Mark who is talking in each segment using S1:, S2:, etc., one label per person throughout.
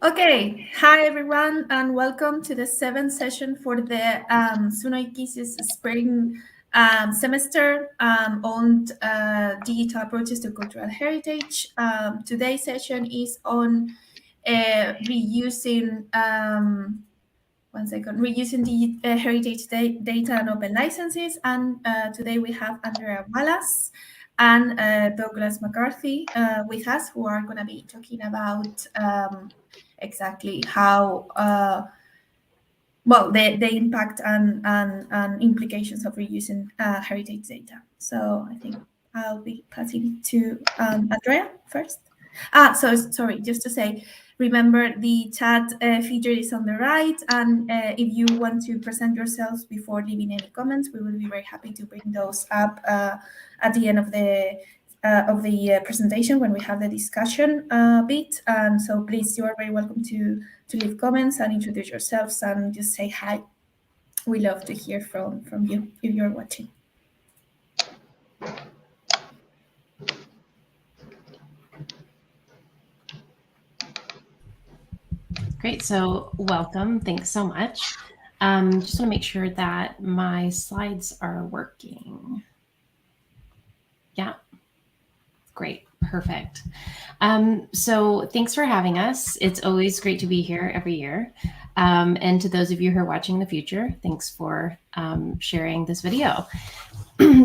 S1: Okay, hi everyone, and welcome to the seventh session for the SunoikisisDC spring semester on digital approaches to cultural heritage. Today's session is on reusing reusing the heritage data and open licenses. And today we have Andrea Wallace and Douglas McCarthy with us, who are going to be talking about exactly how the impact and implications of reusing heritage data. So I think I'll be passing to Andrea first. Sorry, just to say, remember the chat feature is on the right, and if you want to present yourselves before leaving any comments, we will be very happy to bring those up at the end of the presentation when we have the discussion bit. So please, you are very welcome to leave comments and introduce yourselves and just say hi. We love to hear from you if you're watching.
S2: Great. So welcome. Thanks so much. Just want to make sure that my slides are working. Yeah. Great. Perfect. So thanks for having us. It's always great to be here every year. And to those of you who are watching in the future, thanks for sharing this video.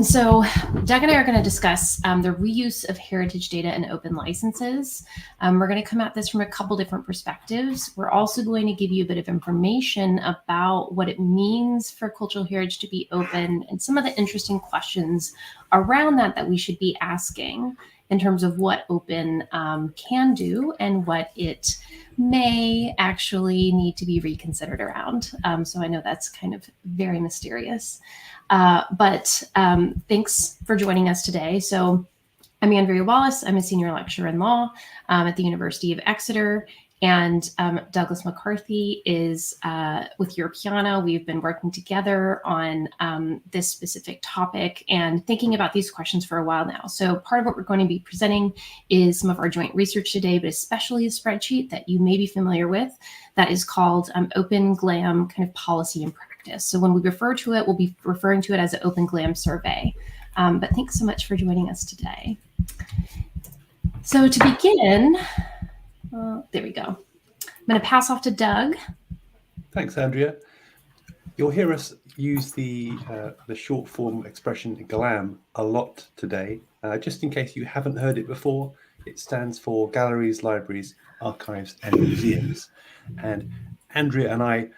S2: So Doug and I are going to discuss the reuse of heritage data and open licenses. We're going to come at this from a couple different perspectives. We're also going to give you a bit of information about what it means for cultural heritage to be open and some of the interesting questions around that we should be asking in terms of what open can do and what it may actually need to be reconsidered around. So I know that's kind of very mysterious. But thanks for joining us today. So I'm Andrea Wallace. I'm a senior lecturer in law at the University of Exeter. And Douglas McCarthy is with Europeana. We've been working together on this specific topic and thinking about these questions for a while now. So part of what we're going to be presenting is some of our joint research today, but especially a spreadsheet that you may be familiar with that is called Open GLAM kind of policy and practice. So when we refer to it, we'll be referring to it as an Open GLAM survey. But thanks so much for joining us today. So to begin, there we go. I'm going to pass off to Doug.
S3: Thanks, Andrea. You'll hear us use the short form expression GLAM a lot today. Just in case you haven't heard it before, it stands for Galleries, Libraries, Archives and Museums. And Andrea and I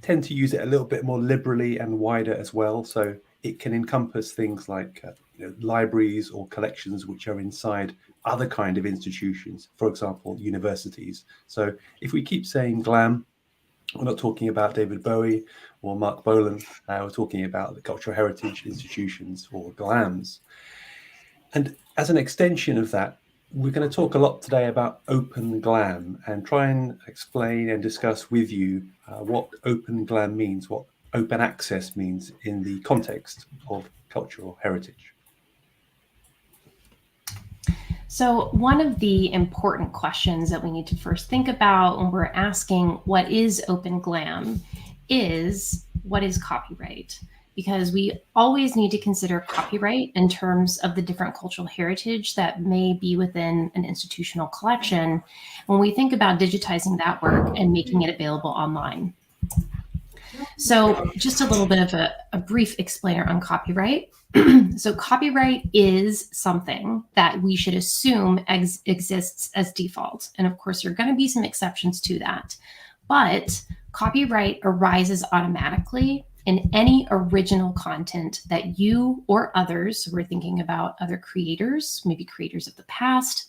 S3: tend to use it a little bit more liberally and wider as well. So it can encompass things like libraries or collections which are inside other kind of institutions, for example, universities. So if we keep saying GLAM, we're not talking about David Bowie or Mark Bolan. We're talking about the cultural heritage institutions or GLAMs. And as an extension of that, we're going to talk a lot today about Open GLAM and try and explain and discuss with you what Open GLAM means, what open access means in the context of cultural heritage.
S2: So one of the important questions that we need to first think about when we're asking what is Open GLAM is what is copyright? Because we always need to consider copyright in terms of the different cultural heritage that may be within an institutional collection when we think about digitizing that work and making it available online. So just a little bit of a brief explainer on copyright. So copyright is something that we should assume exists as default. And of course, there are going to be some exceptions to that. But copyright arises automatically in any original content that you or others, we're thinking about other creators, maybe creators of the past,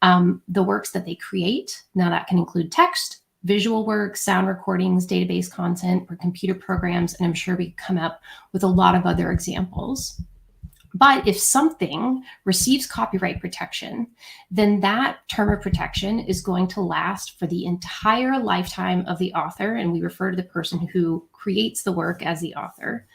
S2: the works that they create. Now that can include text, visual works, sound recordings, database content, or computer programs, and I'm sure we come up with a lot of other examples. But if something receives copyright protection, then that term of protection is going to last for the entire lifetime of the author, and we refer to the person who creates the work as the author,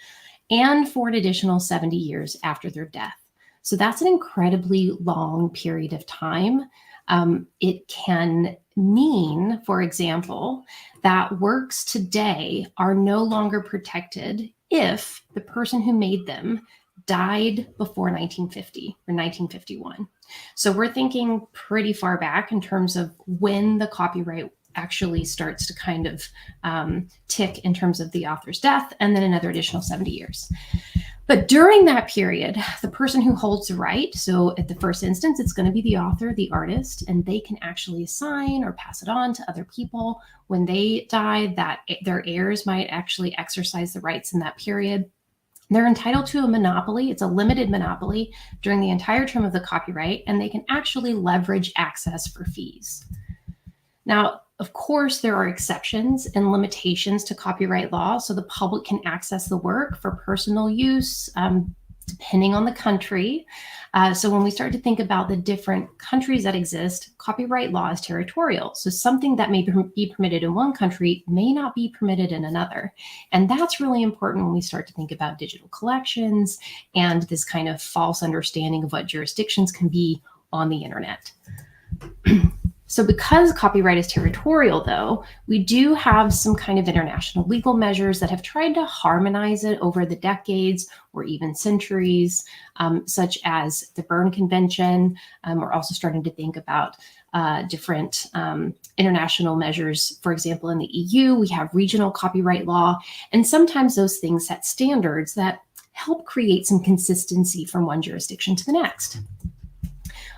S2: and for an additional 70 years after their death. So that's an incredibly long period of time. It can mean, for example, that works today are no longer protected if the person who made them died before 1950 or 1951. So we're thinking pretty far back in terms of when the copyright actually starts to kind of tick in terms of the author's death, and then another additional 70 years. But during that period, the person who holds the right, so at the first instance, it's going to be the author, the artist, and they can actually assign or pass it on to other people. When they die, that their heirs might actually exercise the rights in that period. They're entitled to a monopoly. It's a limited monopoly during the entire term of the copyright, and they can actually leverage access for fees. Now, of course, there are exceptions and limitations to copyright law, so the public can access the work for personal use, depending on the country. So when we start to think about the different countries that exist, copyright law is territorial. So something that may be permitted in one country may not be permitted in another. And that's really important when we start to think about digital collections and this kind of false understanding of what jurisdictions can be on the internet. So because copyright is territorial, though, we do have some kind of international legal measures that have tried to harmonize it over the decades or even centuries, such as the Berne Convention. We're also starting to think about different international measures. For example, in the EU, we have regional copyright law, and sometimes those things set standards that help create some consistency from one jurisdiction to the next.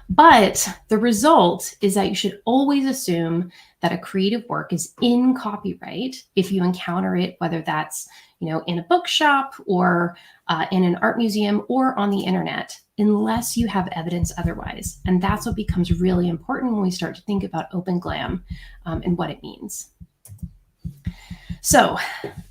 S2: But the result is that you should always assume that a creative work is in copyright if you encounter it, whether that's in a bookshop or in an art museum or on the internet, unless you have evidence otherwise. And that's what becomes really important when we start to think about Open GLAM and what it means. So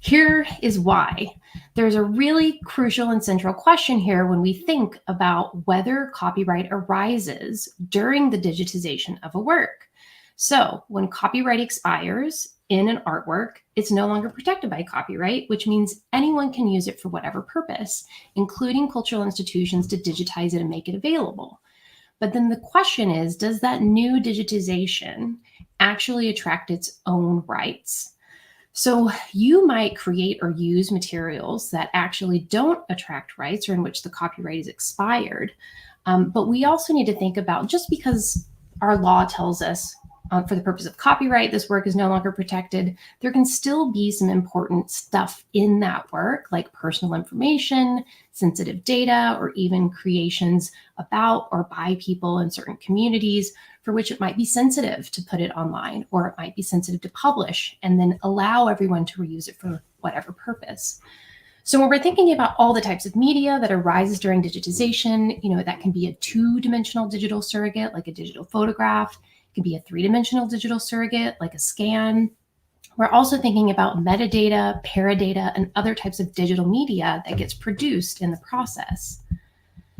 S2: here is why. There's a really crucial and central question here when we think about whether copyright arises during the digitization of a work. So when copyright expires in an artwork, it's no longer protected by copyright, which means anyone can use it for whatever purpose, including cultural institutions to digitize it and make it available. But then the question is, does that new digitization actually attract its own rights? So you might create or use materials that actually don't attract rights or in which the copyright is expired. But we also need to think about, just because our law tells us for the purpose of copyright, this work is no longer protected, there can still be some important stuff in that work, like personal information, sensitive data, or even creations about or by people in certain communities for which it might be sensitive to put it online, or it might be sensitive to publish and then allow everyone to reuse it for whatever purpose. So when we're thinking about all the types of media that arises during digitization, that can be a two-dimensional digital surrogate, like a digital photograph. It can be a three-dimensional digital surrogate, like a scan. We're also thinking about metadata, paradata, and other types of digital media that gets produced in the process.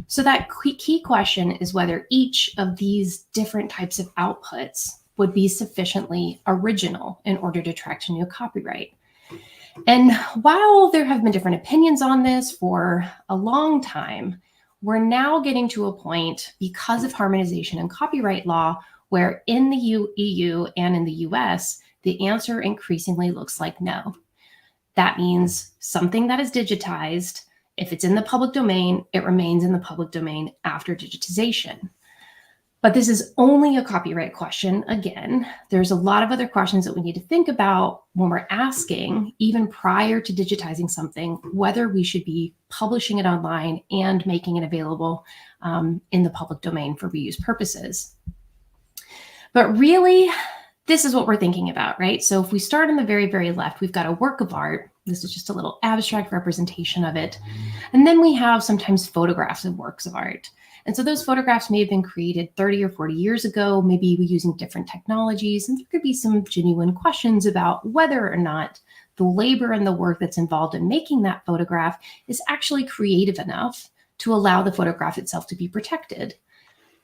S2: So that key question is whether each of these different types of outputs would be sufficiently original in order to attract a new copyright. And while there have been different opinions on this for a long time, we're now getting to a point, because of harmonization in copyright law, where in the EU and in the US, the answer increasingly looks like no. That means something that is digitized, if it's in the public domain, it remains in the public domain after digitization. But this is only a copyright question. Again, there's a lot of other questions that we need to think about when we're asking, even prior to digitizing something, whether we should be publishing it online and making it available in the public domain for reuse purposes. But really, this is what we're thinking about, right? So if we start on the very, very left, we've got a work of art. This is just a little abstract representation of it. And then we have sometimes photographs of works of art. And so those photographs may have been created 30 or 40 years ago, maybe using different technologies. And there could be some genuine questions about whether or not the labor and the work that's involved in making that photograph is actually creative enough to allow the photograph itself to be protected.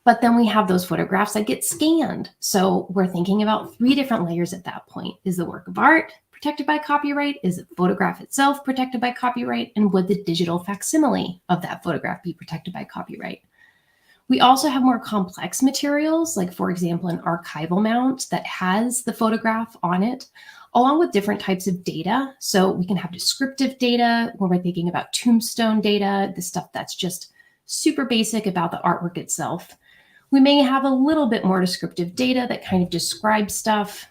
S2: But then we have those photographs that get scanned. So we're thinking about three different layers at that point. Is the work of art protected by copyright? Is the photograph itself protected by copyright? And would the digital facsimile of that photograph be protected by copyright? We also have more complex materials, like for example, an archival mount that has the photograph on it, along with different types of data. So we can have descriptive data when we're thinking about tombstone data, the stuff that's just super basic about the artwork itself. We may have a little bit more descriptive data that kind of describes stuff,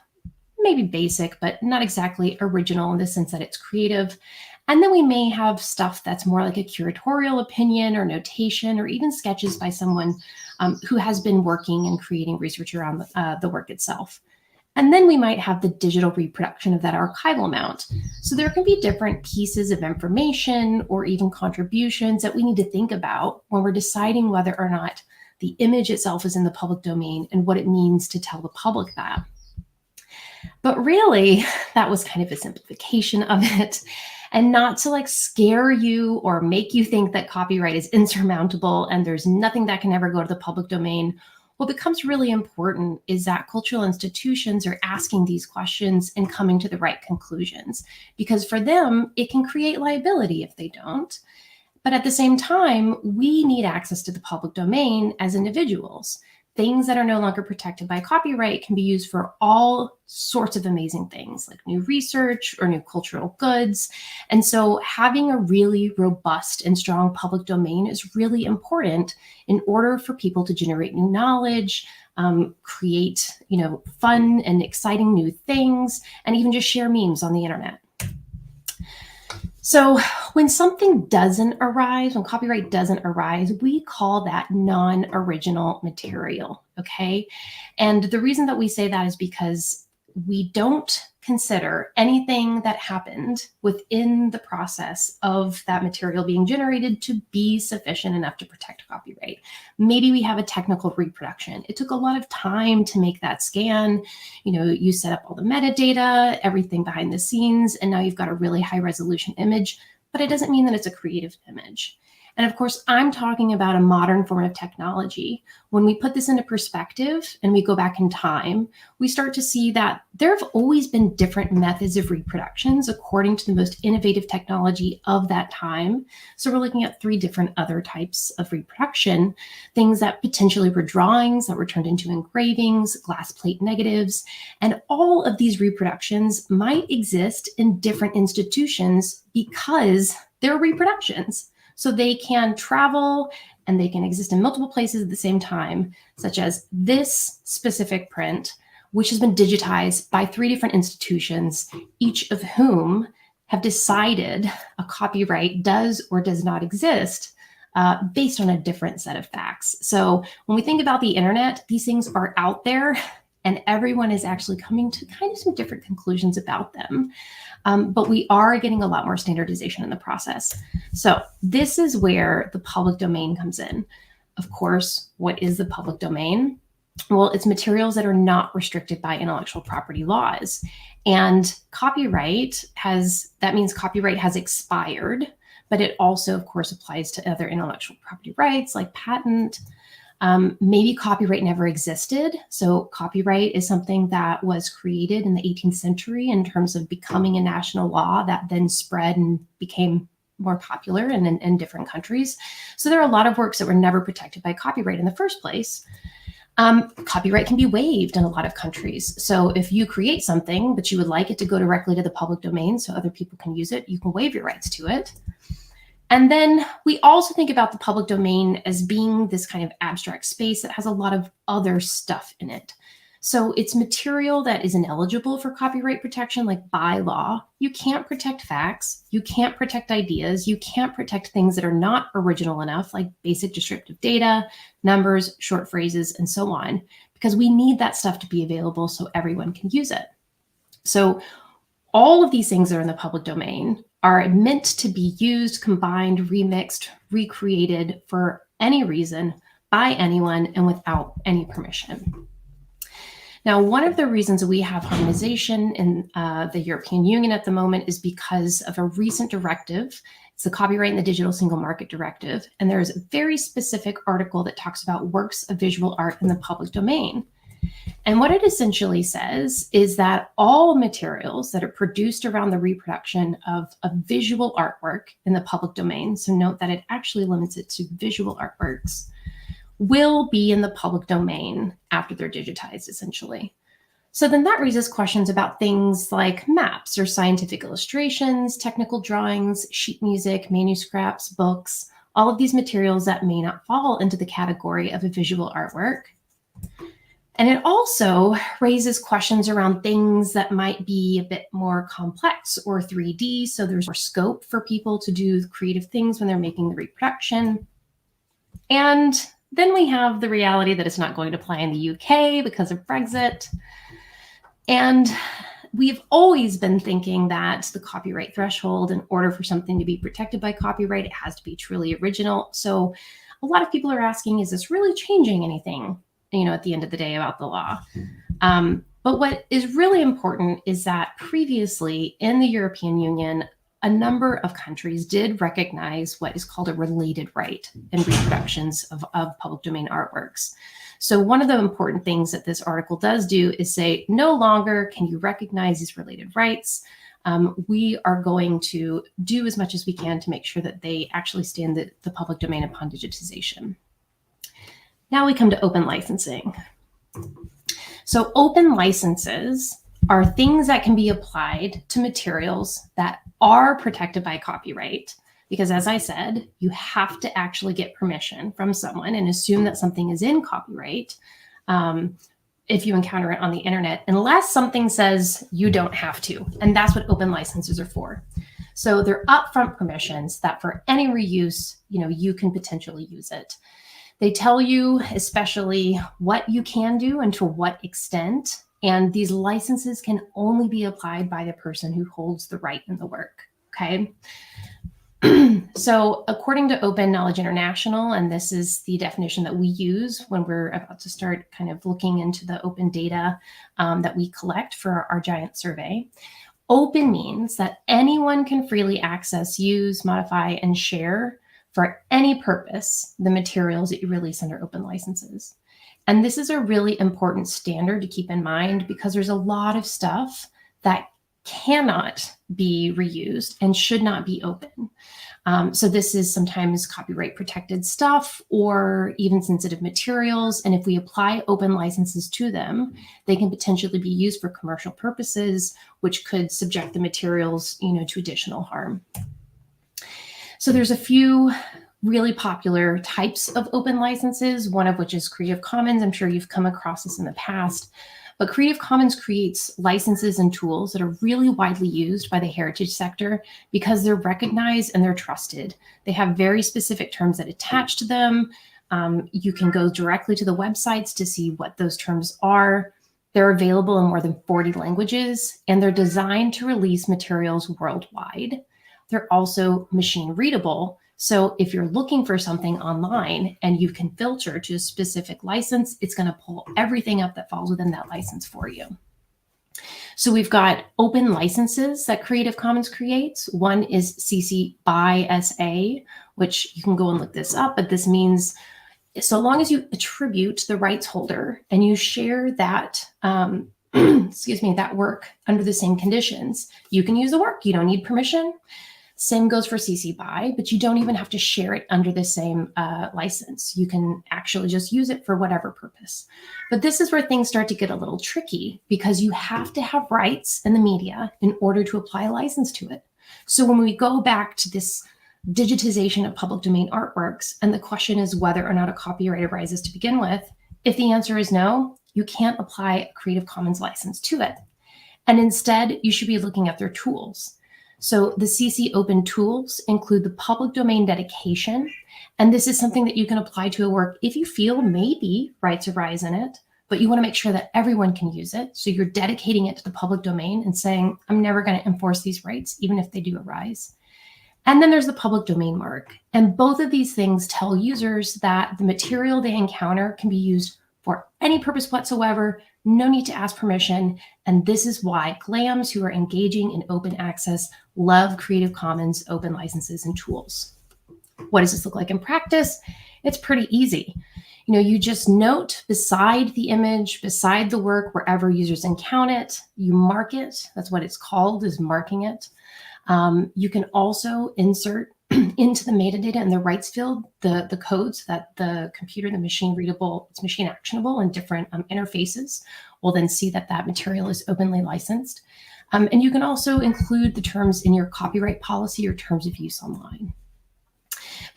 S2: maybe basic, but not exactly original in the sense that it's creative. And then we may have stuff that's more like a curatorial opinion or notation, or even sketches by someone who has been working and creating research around the work itself. And then we might have the digital reproduction of that archival mount. So there can be different pieces of information or even contributions that we need to think about when we're deciding whether or not the image itself is in the public domain and what it means to tell the public that. But really, that was kind of a simplification of it, and not to like scare you or make you think that copyright is insurmountable and there's nothing that can ever go to the public domain. What becomes really important is that cultural institutions are asking these questions and coming to the right conclusions, because for them, it can create liability if they don't. But at the same time, we need access to the public domain as individuals. Things that are no longer protected by copyright can be used for all sorts of amazing things, like new research or new cultural goods. And so having a really robust and strong public domain is really important in order for people to generate new knowledge, create, fun and exciting new things, and even just share memes on the internet. So when something doesn't arise, when copyright doesn't arise, we call that non-original material, okay? And the reason that we say that is because we don't consider anything that happened within the process of that material being generated to be sufficient enough to protect copyright. Maybe we have a technical reproduction. It took a lot of time to make that scan. You set up all the metadata, everything behind the scenes, and now you've got a really high resolution image, but it doesn't mean that it's a creative image. And of course, I'm talking about a modern form of technology. When we put this into perspective and we go back in time, we start to see that there have always been different methods of reproductions according to the most innovative technology of that time. So we're looking at 3 different other types of reproduction, things that potentially were drawings that were turned into engravings, glass plate negatives, and all of these reproductions might exist in different institutions because they're reproductions. So they can travel and they can exist in multiple places at the same time, such as this specific print, which has been digitized by 3 different institutions, each of whom have decided a copyright does or does not exist based on a different set of facts. So when we think about the internet, these things are out there and everyone is actually coming to kind of some different conclusions about them. But we are getting a lot more standardization in the process. So this is where the public domain comes in. Of course, what is the public domain? Well, it's materials that are not restricted by intellectual property laws. And that means copyright has expired, but it also, of course, applies to other intellectual property rights like patent. Maybe copyright never existed. So copyright is something that was created in the 18th century in terms of becoming a national law that then spread and became more popular in different countries. So there are a lot of works that were never protected by copyright in the first place. Copyright can be waived in a lot of countries. So if you create something, but you would like it to go directly to the public domain so other people can use it, you can waive your rights to it. And then we also think about the public domain as being this kind of abstract space that has a lot of other stuff in it. So it's material that is ineligible for copyright protection, like by law. You can't protect facts. You can't protect ideas. You can't protect things that are not original enough, like basic descriptive data, numbers, short phrases, and so on, because we need that stuff to be available so everyone can use it. So all of these things that are in the public domain are meant to be used, combined, remixed, recreated for any reason by anyone and without any permission. Now, one of the reasons we have harmonization in the European Union at the moment is because of a recent directive. It's the Copyright in the Digital Single Market Directive. And there's a very specific article that talks about works of visual art in the public domain. And what it essentially says is that all materials that are produced around the reproduction of a visual artwork in the public domain, so note that it actually limits it to visual artworks, will be in the public domain after they're digitized, essentially. So then that raises questions about things like maps or scientific illustrations, technical drawings, sheet music, manuscripts, books, all of these materials that may not fall into the category of a visual artwork. And it also raises questions around things that might be a bit more complex or 3D. So there's more scope for people to do creative things when they're making the reproduction. And then we have the reality that it's not going to apply in the UK because of Brexit. And we've always been thinking that the copyright threshold, in order for something to be protected by copyright, it has to be truly original. So a lot of people are asking, is this really changing anything, at the end of the day about the law? But what is really important is that previously in the European Union, a number of countries did recognize what is called a related right in reproductions of public domain artworks. So one of the important things that this article does do is say, no longer can you recognize these related rights. We are going to do as much as we can to make sure that they actually stay in the public domain upon digitization. Now we come to open licensing. So open licenses are things that can be applied to materials that are protected by copyright. Because as I said, you have to actually get permission from someone and assume that something is in copyright if you encounter it on the internet, unless something says you don't have to. And that's what open licenses are for. So they're upfront permissions that for any reuse, you can potentially use it. They tell you especially what you can do and to what extent. And these licenses can only be applied by the person who holds the right in the work, okay? So according to Open Knowledge International, and this is the definition that we use when we're about to start kind of looking into the open data that we collect for our giant survey, open means that anyone can freely access, use, modify, and share for any purpose the materials that you release under open licenses. And this is a really important standard to keep in mind because there's a lot of stuff that cannot be reused and should not be open. So this is sometimes copyright protected stuff or even sensitive materials. And if we apply open licenses to them, they can potentially be used for commercial purposes, which could subject the materials, to additional harm. So there's a few really popular types of open licenses, one of which is Creative Commons. I'm sure you've come across this in the past. But Creative Commons creates licenses and tools that are really widely used by the heritage sector because they're recognized and they're trusted. They have very specific terms that attach to them. You can go directly to the websites to see what those terms are. They're available in more than 40 languages, and they're designed to release materials worldwide. They're also machine readable. So if you're looking for something online and you can filter to a specific license, it's going to pull everything up that falls within that license for you. So we've got open licenses that Creative Commons creates. One is CC by SA, which you can go and look this up, but this means so long as you attribute the rights holder and you share that, that work under the same conditions, you can use the work. You don't need permission. Same goes for CC BY, but you don't even have to share it under the same license. You can actually just use it for whatever purpose. But this is where things start to get a little tricky because you have to have rights in the media in order to apply a license to it. So when we go back to this digitization of public domain artworks, and the question is whether or not a copyright arises to begin with, if the answer is no, you can't apply a Creative Commons license to it. And instead, you should be looking at their tools. So the CC Open tools include the public domain dedication, and this is something that you can apply to a work if you feel maybe rights arise in it, but you want to make sure that everyone can use it. So you're dedicating it to the public domain and saying, I'm never going to enforce these rights, even if they do arise. And then there's the public domain mark. And both of these things tell users that the material they encounter can be used for any purpose whatsoever, no need to ask permission. And this is why GLAMs who are engaging in open access love Creative Commons open licenses and tools. What does this look like in practice? It's pretty easy. You just note beside the image, beside the work, wherever users encounter it, you mark it. That's what it's called, is marking it. You can also insert into the metadata and the rights field, the code, so that the computer, the machine readable, it's machine actionable, and different interfaces will then see that that material is openly licensed. And you can also include the terms in your copyright policy or terms of use online.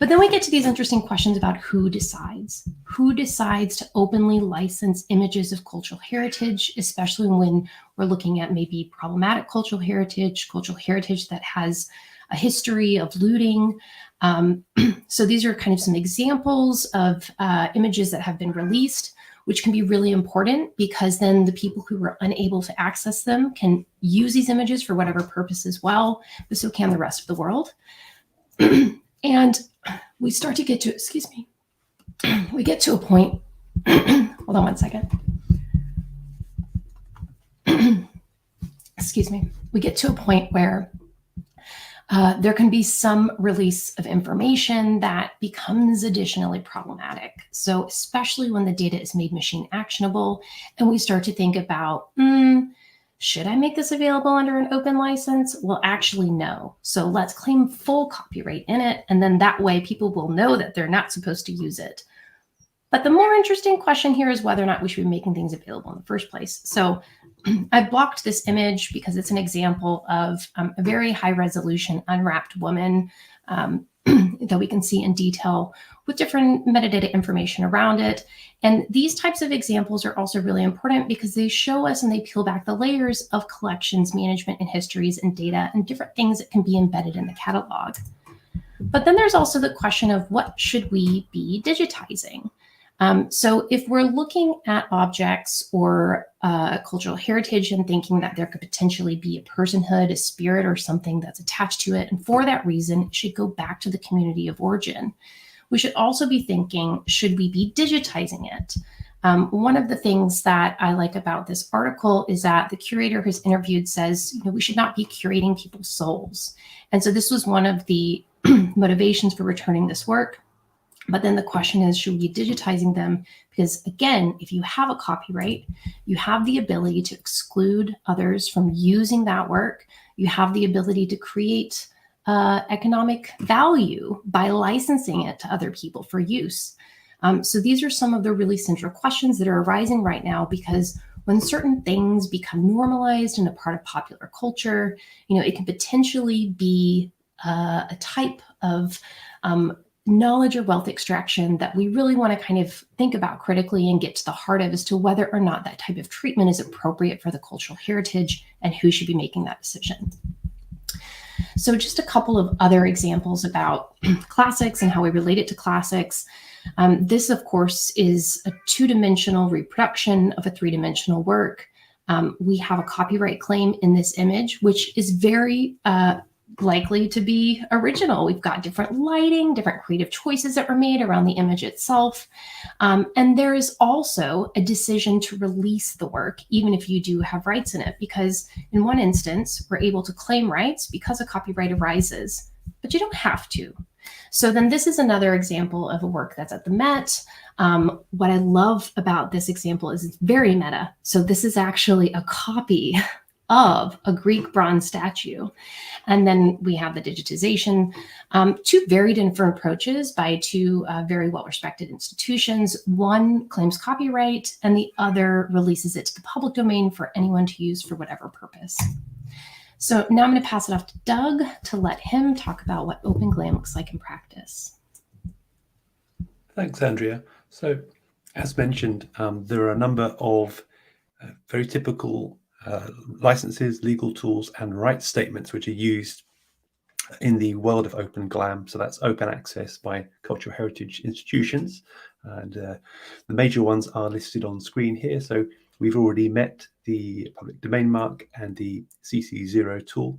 S2: But then we get to these interesting questions about who decides. Who decides to openly license images of cultural heritage, especially when we're looking at maybe problematic cultural heritage that has a history of looting. So these are kind of some examples of images that have been released, which can be really important because then the people who were unable to access them can use these images for whatever purpose as well, but so can the rest of the world. And we start to get to, excuse me, we get to a point, hold on one second. Excuse me. We get to a point where there can be some release of information that becomes additionally problematic. So especially when the data is made machine actionable and we start to think about, should I make this available under an open license? Well, actually, no. So let's claim full copyright in it. And then that way people will know that they're not supposed to use it. But the more interesting question here is whether or not we should be making things available in the first place. So I blocked this image because it's an example of a very high resolution unwrapped woman that we can see in detail with different metadata information around it. And these types of examples are also really important because they show us and they peel back the layers of collections, management, and histories and data and different things that can be embedded in the catalog. But then there's also the question of what should we be digitizing? So if we're looking at objects or cultural heritage and thinking that there could potentially be a personhood, a spirit, or something that's attached to it, and for that reason, it should go back to the community of origin. We should also be thinking, should we be digitizing it? One of the things that I like about this article is that the curator who's interviewed says, we should not be curating people's souls. And so this was one of the motivations for returning this work. But then the question is, should we be digitizing them? Because again, if you have a copyright, you have the ability to exclude others from using that work. You have the ability to create economic value by licensing it to other people for use. So these are some of the really central questions that are arising right now, because when certain things become normalized and a part of popular culture, it can potentially be a type of knowledge or wealth extraction that we really want to kind of think about critically and get to the heart of as to whether or not that type of treatment is appropriate for the cultural heritage and who should be making that decision. So just a couple of other examples about classics and how we relate it to classics. This, of course, is a two-dimensional reproduction of a three-dimensional work. We have a copyright claim in this image, which is very likely to be original. We've got different lighting, different creative choices that were made around the image itself. And there is also a decision to release the work, even if you do have rights in it, because in one instance, we're able to claim rights because a copyright arises, but you don't have to. So then this is another example of a work that's at the Met. What I love about this example is it's very meta. So this is actually a copy of a Greek bronze statue. And then we have the digitization, two very different approaches by two very well-respected institutions. One claims copyright and the other releases it to the public domain for anyone to use for whatever purpose. So now I'm going to pass it off to Doug to let him talk about what Open GLAM looks like in practice.
S3: Thanks, Andrea. So as mentioned, there are a number of very typical licenses, legal tools, and rights statements which are used in the world of Open GLAM. So that's open access by cultural heritage institutions. And the major ones are listed on screen here. So we've already met the public domain mark and the CC0 tool.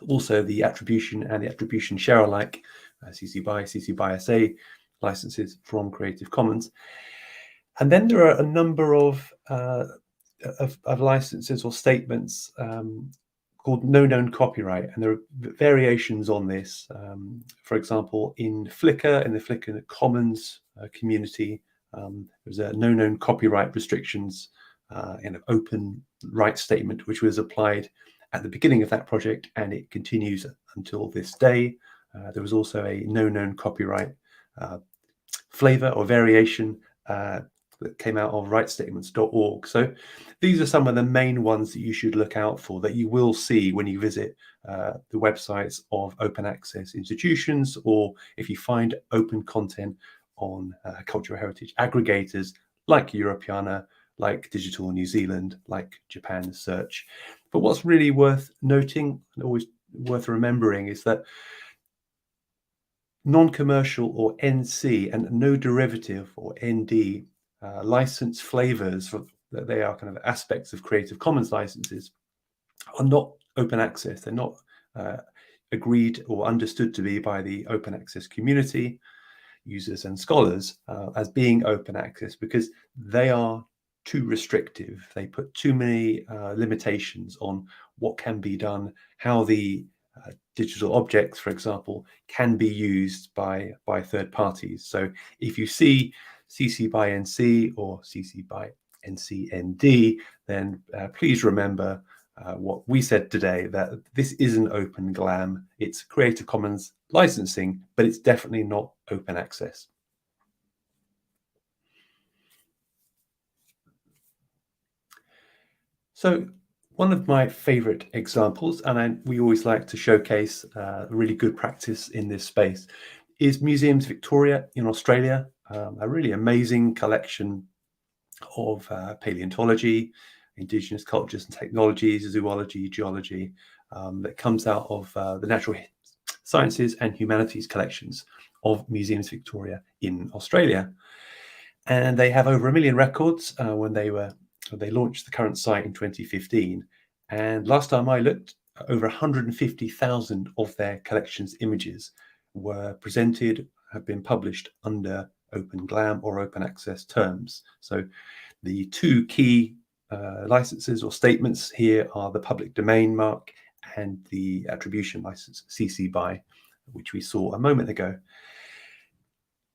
S3: Also the attribution and the attribution share alike, CC BY, CC BY SA licenses from Creative Commons. And then there are a number of licenses or statements called no known copyright, and there are variations on this. For example, in the Flickr Commons community, there's a no known copyright restrictions in an open rights statement, which was applied at the beginning of that project, and it continues until this day. There was also a no known copyright flavor or variation that came out of rightstatements.org. So these are some of the main ones that you should look out for, that you will see when you visit the websites of open access institutions, or if you find open content on cultural heritage aggregators like Europeana, like Digital New Zealand, like Japan Search. But what's really worth noting and always worth remembering is that non-commercial, or NC, and no derivative, or ND, license flavors, that they are kind of aspects of Creative Commons licenses, are not open access. They're not agreed or understood to be by the open access community, users and scholars, as being open access, because they are too restrictive. They put too many limitations on what can be done, how the digital objects, for example, can be used by third parties. So if you see CC by NC or CC by NCND, then please remember what we said today, that this isn't Open GLAM. It's Creative Commons licensing, but it's definitely not open access. So one of my favorite examples, and we always like to showcase really good practice in this space, is Museums Victoria in Australia, a really amazing collection of paleontology, indigenous cultures and technologies, zoology, geology, that comes out of the natural sciences and humanities collections of Museums Victoria in Australia. And they have over 1 million records when they launched the current site in 2015. And last time I looked, over 150,000 of their collection's images were presented, have been published under Open GLAM or open access terms. So the two key licenses or statements here are the public domain mark and the attribution license, CC BY, which we saw a moment ago.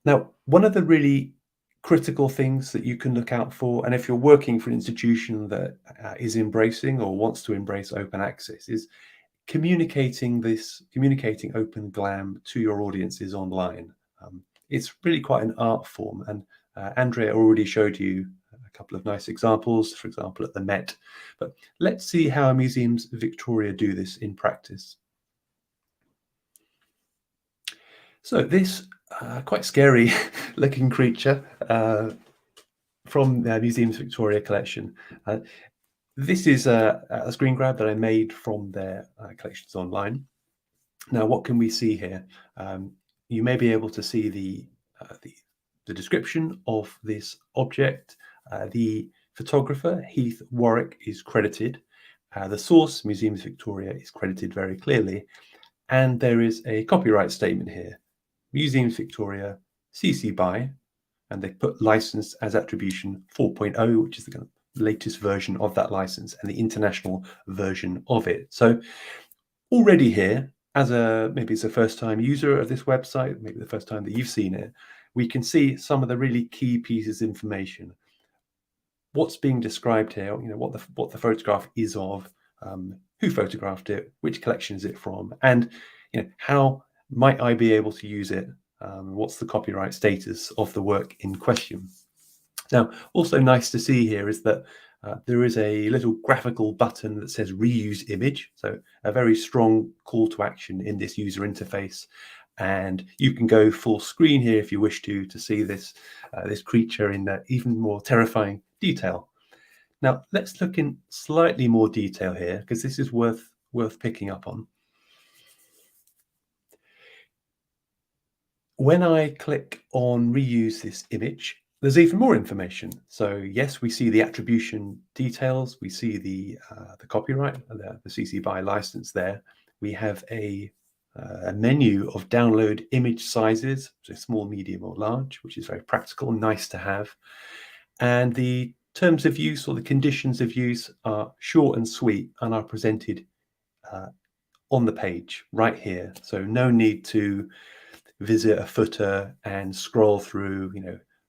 S3: Now, one of the really critical things that you can look out for, and if you're working for an institution that is embracing or wants to embrace open access, is communicating Open GLAM to your audiences online. It's really quite an art form, and Andrea already showed you a couple of nice examples, for example, at the Met. But let's see how Museums Victoria do this in practice. So this quite scary looking creature from the Museums Victoria collection. This is a screen grab that I made from their collections online. Now, what can we see here? You may be able to see the description of this object. The photographer, Heath Warwick, is credited. The source, Museums Victoria, is credited very clearly. And there is a copyright statement here. Museums Victoria, CC BY, and they put license as attribution 4.0, which is the kind of latest version of that license and the international version of it. So already here, as maybe it's a first time user of this website, maybe the first time that you've seen it, we can see some of the really key pieces of information. What's being described here, what the photograph is of, who photographed it, which collection is it from, and how might I be able to use it? What's the copyright status of the work in question? Now, also nice to see here is that there is a little graphical button that says reuse image. So a very strong call to action in this user interface. And you can go full screen here if you wish to see this creature in even more terrifying detail. Now, let's look in slightly more detail here, because this is worth picking up on. When I click on reuse this image, there's even more information. So yes, we see the attribution details. We see the copyright, the CC BY license there. We have a menu of download image sizes, so small, medium, or large, which is very practical, nice to have. And the terms of use, or the conditions of use, are short and sweet and are presented on the page right here. So no need to visit a footer and scroll through,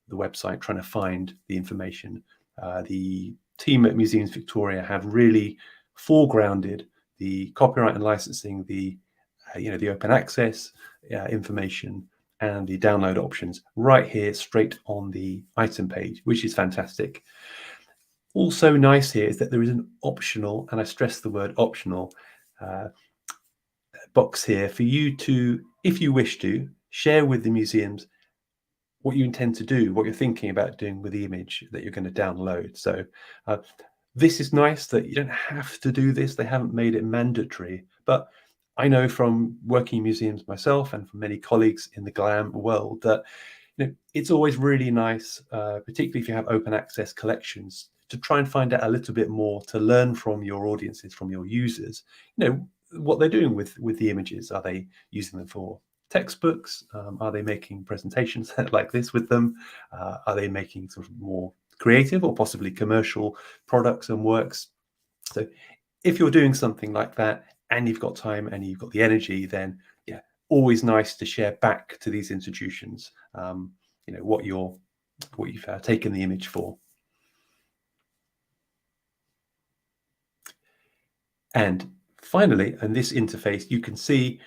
S3: the website trying to find the information. The team at Museums Victoria have really foregrounded the copyright and licensing, the open access, information and the download options right here straight on the item page, which is fantastic. Also nice here is that there is an optional, and I stress the word optional, box here for you to, if you wish to, share with the museums what you intend to do, what you're thinking about doing with the image that you're going to download. So this is nice that you don't have to do this. They haven't made it mandatory, but I know from working in museums myself and from many colleagues in the GLAM world that it's always really nice, particularly if you have open access collections, to try and find out a little bit more, to learn from your audiences, from your users, what they're doing with the images. Are they using them for textbooks? Are they making presentations like this with them? Are they making sort of more creative or possibly commercial products and works? So if you're doing something like that and you've got time and you've got the energy, then always nice to share back to these institutions what you've taken the image for. And finally, in this interface, you can see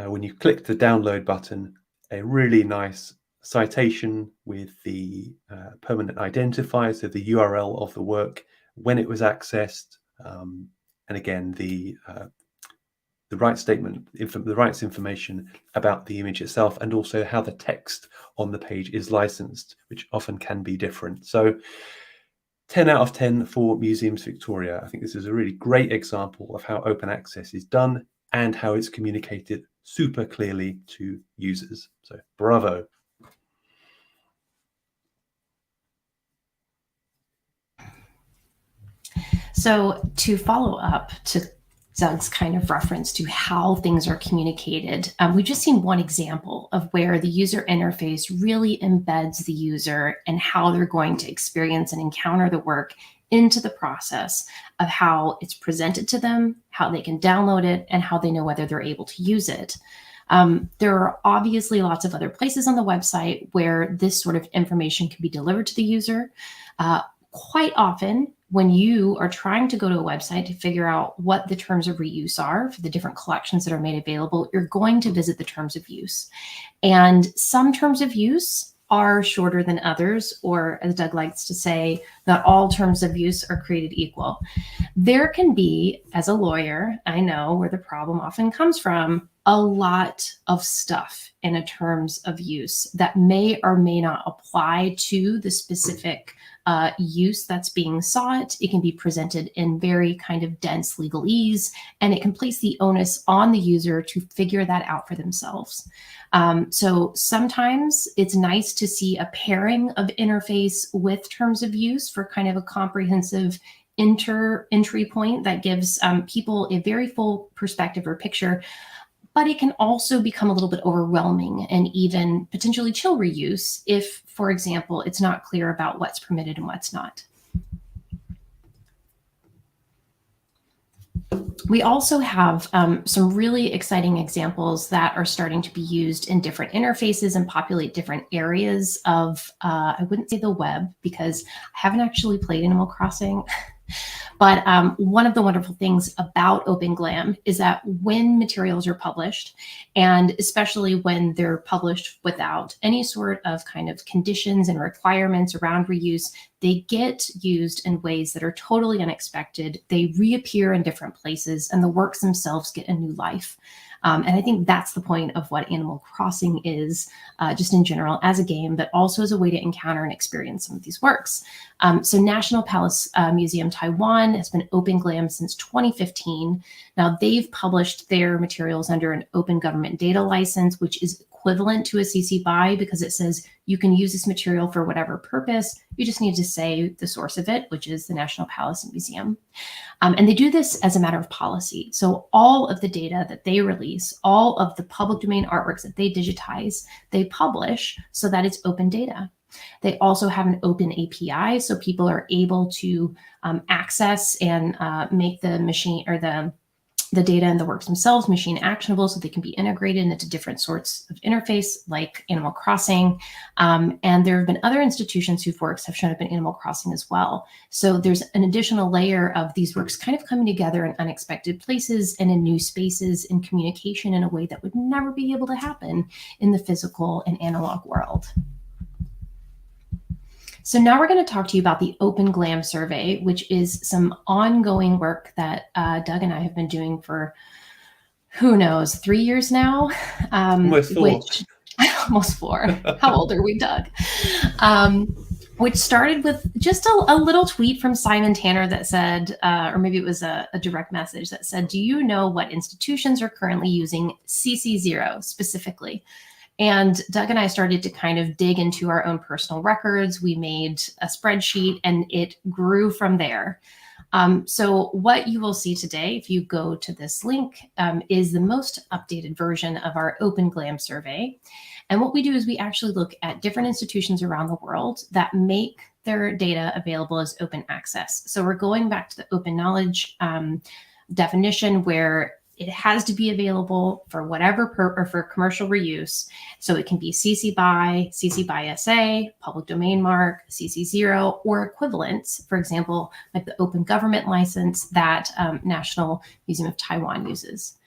S3: when you click the download button, a really nice citation with the permanent identifier, so the URL of the work, when it was accessed, and again the rights statement, the rights information about the image itself, and also how the text on the page is licensed, which often can be different. So 10 out of 10 for Museums Victoria. I think this is a really great example of how open access is done and how it's communicated super clearly to users. So bravo.
S2: So to follow up to Doug's kind of reference to how things are communicated, we've just seen one example of where the user interface really embeds the user and how they're going to experience and encounter the work into the process of how it's presented to them, how they can download it, and how they know whether they're able to use it. There are obviously lots of other places on the website where this sort of information can be delivered to the user. Quite often, when you are trying to go to a website to figure out what the terms of reuse are for the different collections that are made available, you're going to visit the terms of use. And some terms of use are shorter than others, or as Doug likes to say, not all terms of use are created equal. There can be, as a lawyer, I know where the problem often comes from, a lot of stuff in a terms of use that may or may not apply to the specific use that's being sought. It can be presented in very kind of dense legalese, and it can place the onus on the user to figure that out for themselves. So sometimes it's nice to see a pairing of interface with terms of use for kind of a comprehensive entry point that gives people a very full perspective or picture. But it can also become a little bit overwhelming and even potentially chill reuse if, for example, it's not clear about what's permitted and what's not. We also have some really exciting examples that are starting to be used in different interfaces and populate different areas of, I wouldn't say the web, because I haven't actually played Animal Crossing. But one of the wonderful things about Open GLAM is that when materials are published, and especially when they're published without any sort of kind of conditions and requirements around reuse, they get used in ways that are totally unexpected. They reappear in different places, and the works themselves get a new life. And I think that's the point of what Animal Crossing is, just in general as a game, but also as a way to encounter and experience some of these works. So National Palace Museum Taiwan has been Open GLAM since 2015. Now they've published their materials under an open government data license, which is equivalent to a CC BY because it says you can use this material for whatever purpose. You just need to say the source of it, which is the National Palace and Museum. And they do this as a matter of policy. So all of the data that they release, all of the public domain artworks that they digitize, they publish so that it's open data. They also have an open API, so people are able to access and make the machine or the the data and the works themselves machine actionable so they can be integrated into different sorts of interface like Animal Crossing. And there have been other institutions whose works have shown up in Animal Crossing as well. So there's an additional layer of these works kind of coming together in unexpected places and in new spaces in communication in a way that would never be able to happen in the physical and analog world. So now we're going to talk to you about the Open GLAM survey, which is some ongoing work that Doug and I have been doing for, who knows, 3 years now?
S3: Almost 4.
S2: Almost 4. How old are we, Doug? Which started with just a little tweet from Simon Tanner that said, or maybe it was a direct message that said, do you know what institutions are currently using CC0 specifically? And Doug and I started to kind of dig into our own personal records. We made a spreadsheet and it grew from there. So what you will see today, if you go to this link, is the most updated version of our Open GLAM survey. And what we do is we actually look at different institutions around the world that make their data available as open access. So we're going back to the open knowledge definition where it has to be available for whatever or for commercial reuse. So it can be CC BY SA, public domain mark, CC0, or equivalents. For example, like the open government license that National Museum of Taiwan uses.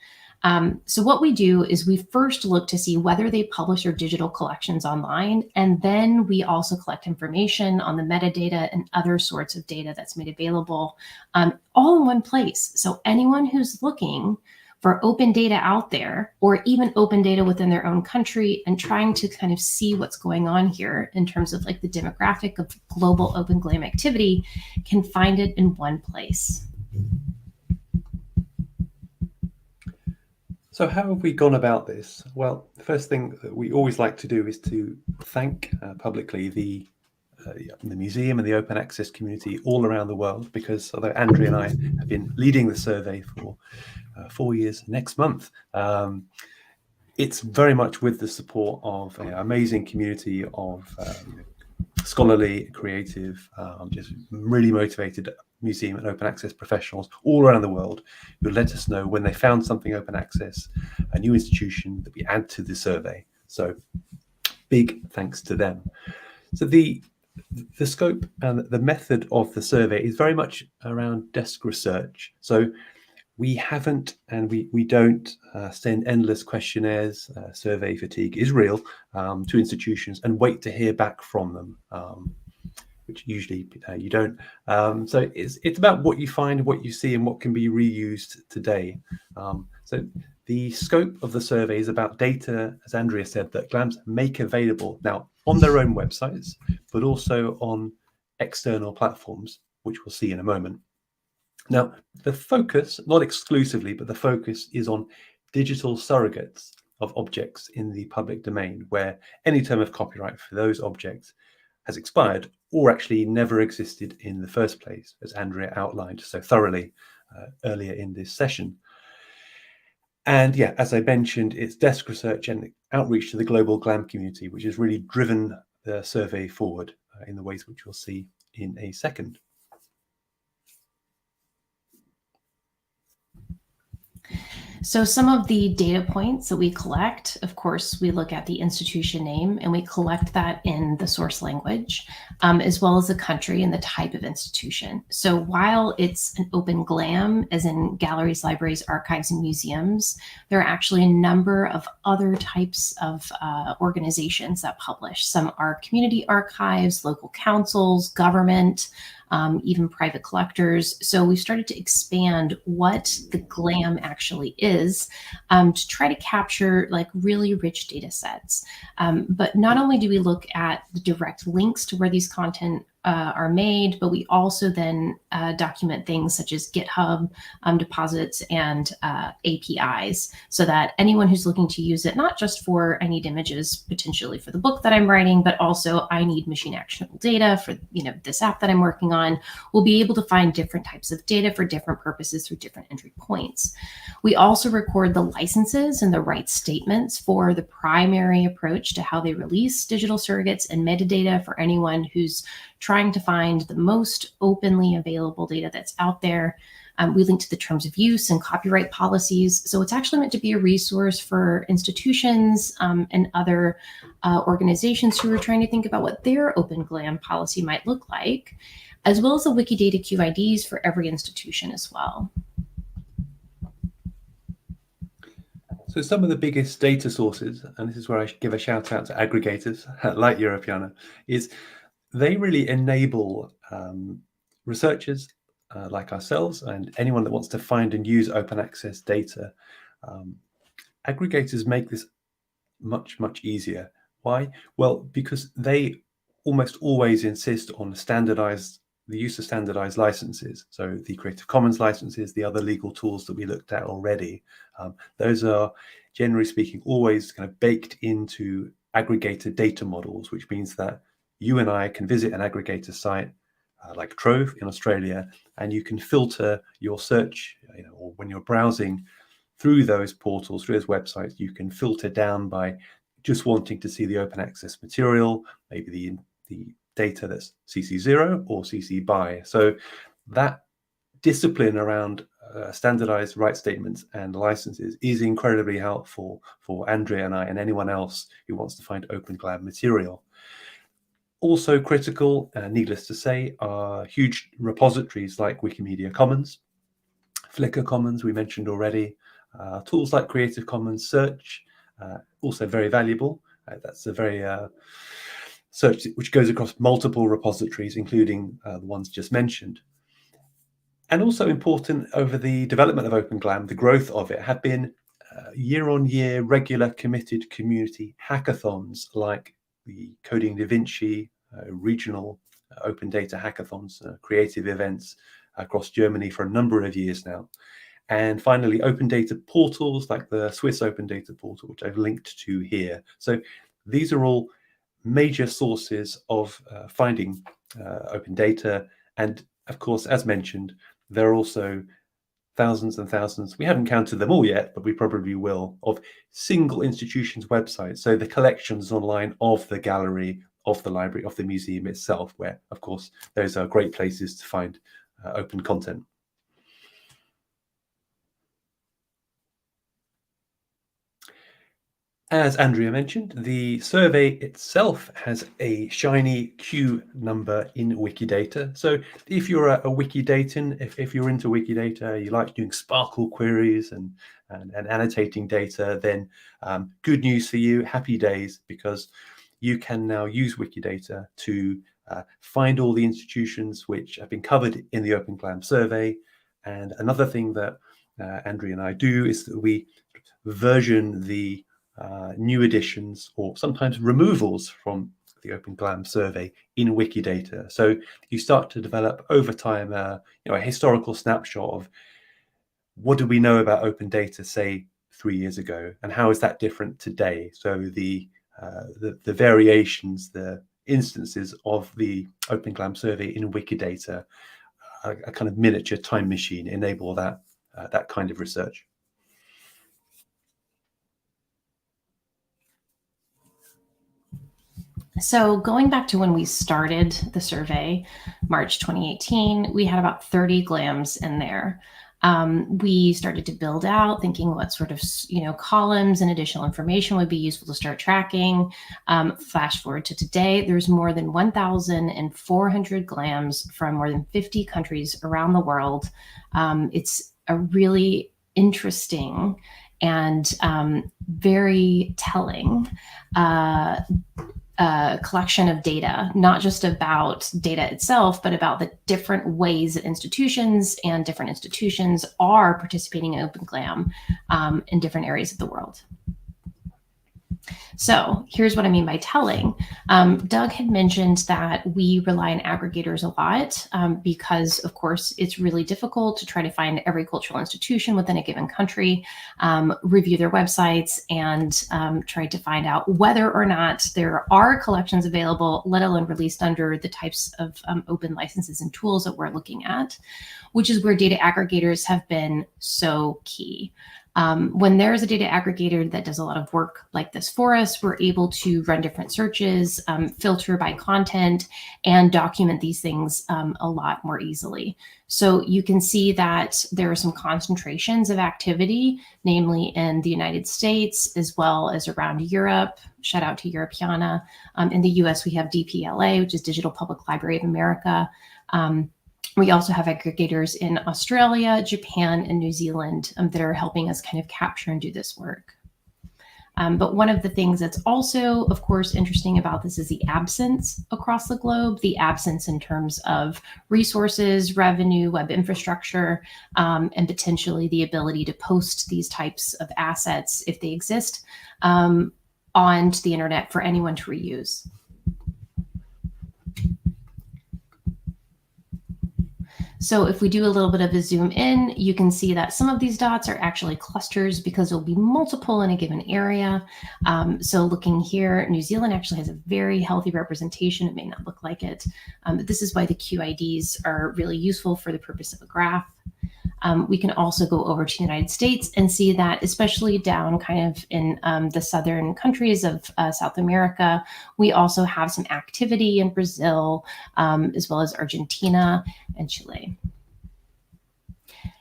S2: So what we do is we first look to see whether they publish their digital collections online, and then we also collect information on the metadata and other sorts of data that's made available all in one place. So anyone who's looking for open data out there, or even open data within their own country, and trying to kind of see what's going on here in terms of like the demographic of global Open GLAM activity, can find it in one place.
S3: So how have we gone about this? Well, the first thing that we always like to do is to thank publicly the museum and the open access community all around the world, because although Andrea and I have been leading the survey for 4 years next month, it's very much with the support of an amazing community of scholarly, creative, just really motivated museum and open access professionals all around the world who let us know when they found something open access, a new institution that we add to the survey. So big thanks to them. So the scope and the method of the survey is very much around desk research. So we haven't and we don't send endless questionnaires. Survey fatigue is real to institutions and wait to hear back from them, which usually you don't. So it's about what you find, what you see, and what can be reused today. So the scope of the survey is about data, as Andrea said, that GLAMs make available now on their own websites, but also on external platforms, which we'll see in a moment. Now, the focus, not exclusively, but the focus is on digital surrogates of objects in the public domain, where any term of copyright for those objects has expired or actually never existed in the first place, as Andrea outlined so thoroughly earlier in this session. And yeah, as I mentioned, it's desk research and outreach to the global GLAM community, which has really driven the survey forward in the ways which we'll see in a second.
S2: So some of the data points that we collect, of course, we look at the institution name and we collect that in the source language, as well as the country and the type of institution. So while it's an open GLAM, as in galleries, libraries, archives, and museums, there are actually a number of other types of organizations that publish. Some are community archives, local councils, government, even private collectors. So we started to expand what the GLAM actually is to try to capture like really rich data sets. But not only do we look at the direct links to where these content are made, but we also then document things such as GitHub deposits and APIs, so that anyone who's looking to use it, not just for I need images potentially for the book that I'm writing, but also I need machine actionable data for this app that I'm working on, will be able to find different types of data for different purposes through different entry points. We also record the licenses and the rights statements for the primary approach to how they release digital surrogates and metadata for anyone who's trying to find the most openly available data that's out there. We link to the terms of use and copyright policies. So it's actually meant to be a resource for institutions and other organizations who are trying to think about what their Open GLAM policy might look like, as well as the Wikidata QIDs for every institution as well.
S3: So some of the biggest data sources, and this is where I should give a shout out to aggregators like Europeana, is they really enable researchers like ourselves and anyone that wants to find and use open access data. Aggregators make this much, much easier. Why? Well, because they almost always insist on the use of standardized licenses. So the Creative Commons licenses, the other legal tools that we looked at already, those are, generally speaking, always kind of baked into aggregator data models, which means that you and I can visit an aggregator site like Trove in Australia, and you can filter your search, or when you're browsing through those portals, through those websites, you can filter down by just wanting to see the open access material, maybe the data that's CC0 or CC BY. So that discipline around standardized right statements and licenses is incredibly helpful for Andrea and I and anyone else who wants to find Open GLAM material. Also critical, needless to say, are huge repositories like Wikimedia Commons, Flickr Commons, we mentioned already, tools like Creative Commons Search, also very valuable. That's a very search which goes across multiple repositories, including the ones just mentioned. And also important over the development of Open GLAM, the growth of it, have been year-on-year regular committed community hackathons like the Coding Da Vinci, regional open data hackathons, creative events across Germany for a number of years now. And finally, open data portals like the Swiss Open Data Portal, which I've linked to here. So these are all major sources of finding open data. And of course, as mentioned, there are also thousands and thousands, we haven't counted them all yet, but we probably will, of single institutions' websites. So the collections online of the gallery, of the library, of the museum itself, where, of course, those are great places to find open content. As Andrea mentioned, the survey itself has a shiny Q number in Wikidata. So if you're a Wikidatan, if you're into Wikidata, you like doing Sparkle queries and annotating data, then good news for you, happy days, because you can now use Wikidata to find all the institutions which have been covered in the Open GLAM survey. And another thing that Andrea and I do is that we version the new additions or sometimes removals from the Open GLAM survey in Wikidata. So you start to develop over time a historical snapshot of what do we know about open data, say 3 years ago, and how is that different today? So the variations, the instances of the Open GLAM survey in Wikidata, a kind of miniature time machine, enable that kind of research.
S2: So going back to when we started the survey, March 2018, we had about 30 GLAMs in there. We started to build out, thinking what sort of columns and additional information would be useful to start tracking. Flash forward to today, there's more than 1,400 GLAMs from more than 50 countries around the world. It's a really interesting and very telling collection of data, not just about data itself, but about the different ways that institutions are participating in Open GLAM in different areas of the world. So here's what I mean by telling. Doug had mentioned that we rely on aggregators a lot because, of course, it's really difficult to try to find every cultural institution within a given country, review their websites, and try to find out whether or not there are collections available, let alone released under the types of open licenses and tools that we're looking at, which is where data aggregators have been so key. When there is a data aggregator that does a lot of work like this for us, we're able to run different searches, filter by content, and document these things a lot more easily. So you can see that there are some concentrations of activity, namely in the United States, as well as around Europe. Shout out to Europeana. In the US, we have DPLA, which is Digital Public Library of America. We also have aggregators in Australia, Japan, and New Zealand that are helping us kind of capture and do this work. But one of the things that's also, of course, interesting about this is the absence across the globe, the absence in terms of resources, revenue, web infrastructure, and potentially the ability to post these types of assets, if they exist, onto the internet for anyone to reuse. So if we do a little bit of a zoom in, you can see that some of these dots are actually clusters because there'll be multiple in a given area. So looking here, New Zealand actually has a very healthy representation. It may not look like it, but this is why the QIDs are really useful for the purpose of a graph. We can also go over to the United States and see that, especially down kind of in the southern countries of South America, we also have some activity in Brazil, as well as Argentina and Chile.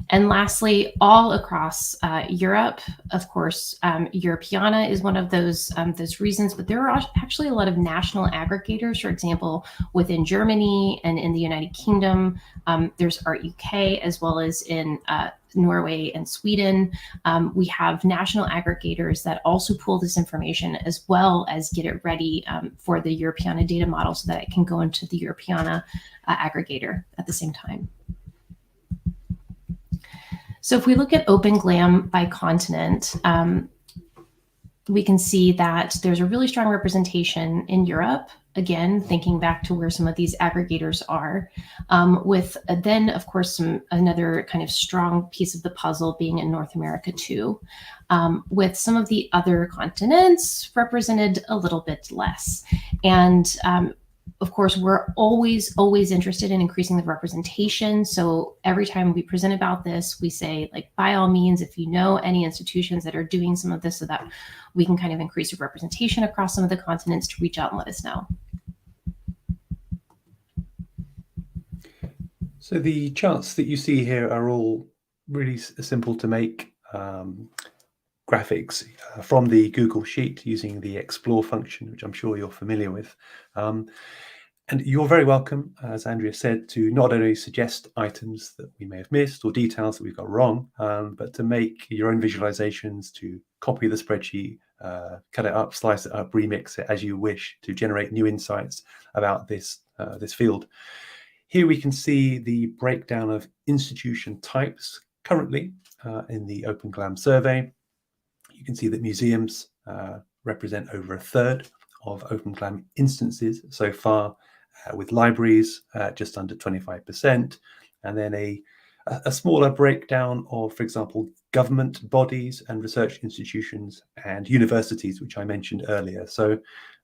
S2: And lastly, all across Europe, of course, Europeana is one of those reasons, but there are actually a lot of national aggregators. For example, within Germany and in the United Kingdom, there's Art UK, as well as in Norway and Sweden. We have national aggregators that also pull this information as well as get it ready for the Europeana data model so that it can go into the Europeana aggregator at the same time. So if we look at Open GLAM by continent, we can see that there's a really strong representation in Europe. Again, thinking back to where some of these aggregators are, with then, of course, another kind of strong piece of the puzzle being in North America too, with some of the other continents represented a little bit less. And of course, we're always interested in increasing the representation. So every time we present about this, we say, like, by all means, if you know any institutions that are doing some of this so that we can kind of increase the representation across some of the continents, to reach out and let us know.
S3: So the charts that you see here are all really simple to make graphics from the Google Sheet using the Explore function, which I'm sure you're familiar with. And you're very welcome, as Andrea said, to not only suggest items that we may have missed or details that we've got wrong, but to make your own visualizations, to copy the spreadsheet, cut it up, slice it up, remix it as you wish to generate new insights about this field. Here we can see the breakdown of institution types currently in the Open GLAM survey. You can see that museums represent over 1/3 of Open GLAM instances so far, with libraries just under 25%, and then a smaller breakdown of, for example, government bodies and research institutions and universities, which I mentioned earlier. So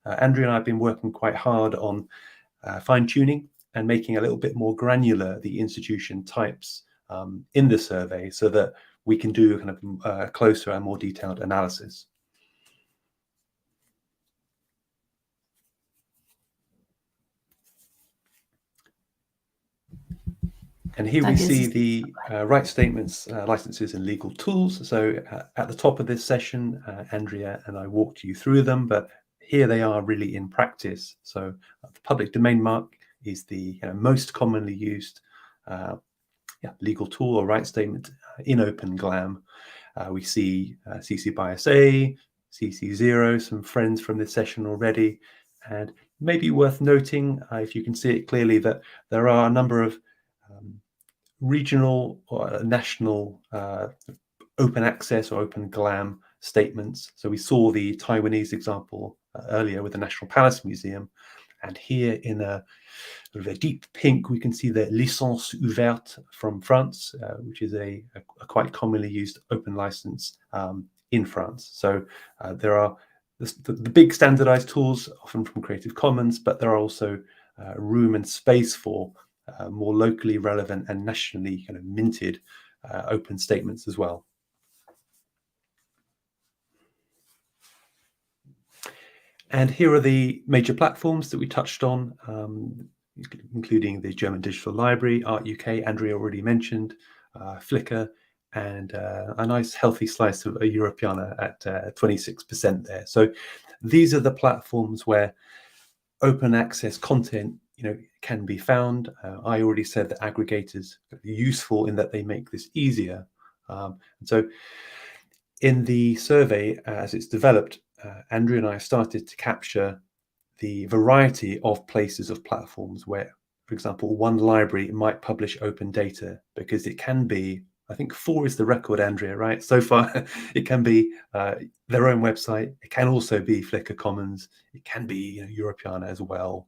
S3: Andrea and I have been working quite hard on fine-tuning and making a little bit more granular the institution types in the survey so that we can do kind of closer and more detailed analysis. And here we see the rights statements, licenses, and legal tools. So at the top of this session, Andrea and I walked you through them, but here they are really in practice. So the public domain mark is the most commonly used legal tool or rights statement in Open GLAM. We see CC by SA, CC0, some friends from this session already, and maybe worth noting, if you can see it clearly, that there are a number of regional or national open access or Open GLAM statements. So we saw the Taiwanese example earlier with the National Palace Museum, and here in a deep pink we can see the licence ouverte from France, which is a quite commonly used open license in France. So there are the big standardized tools, often from Creative Commons, but there are also room and space for more locally relevant and nationally kind of minted open statements as well. And here are the major platforms that we touched on, including the German Digital Library, Art UK, Andrea already mentioned, Flickr, and a nice healthy slice of a Europeana at 26% there. So these are the platforms where open access content, can be found. I already said that aggregators are useful in that they make this easier. And so in the survey, as it's developed, Andrea and I started to capture the variety of places of platforms where, for example, one library might publish open data, because it can be, I think 4 is the record, Andrea, right? So far, it can be their own website. It can also be Flickr Commons. It can be Europeana as well,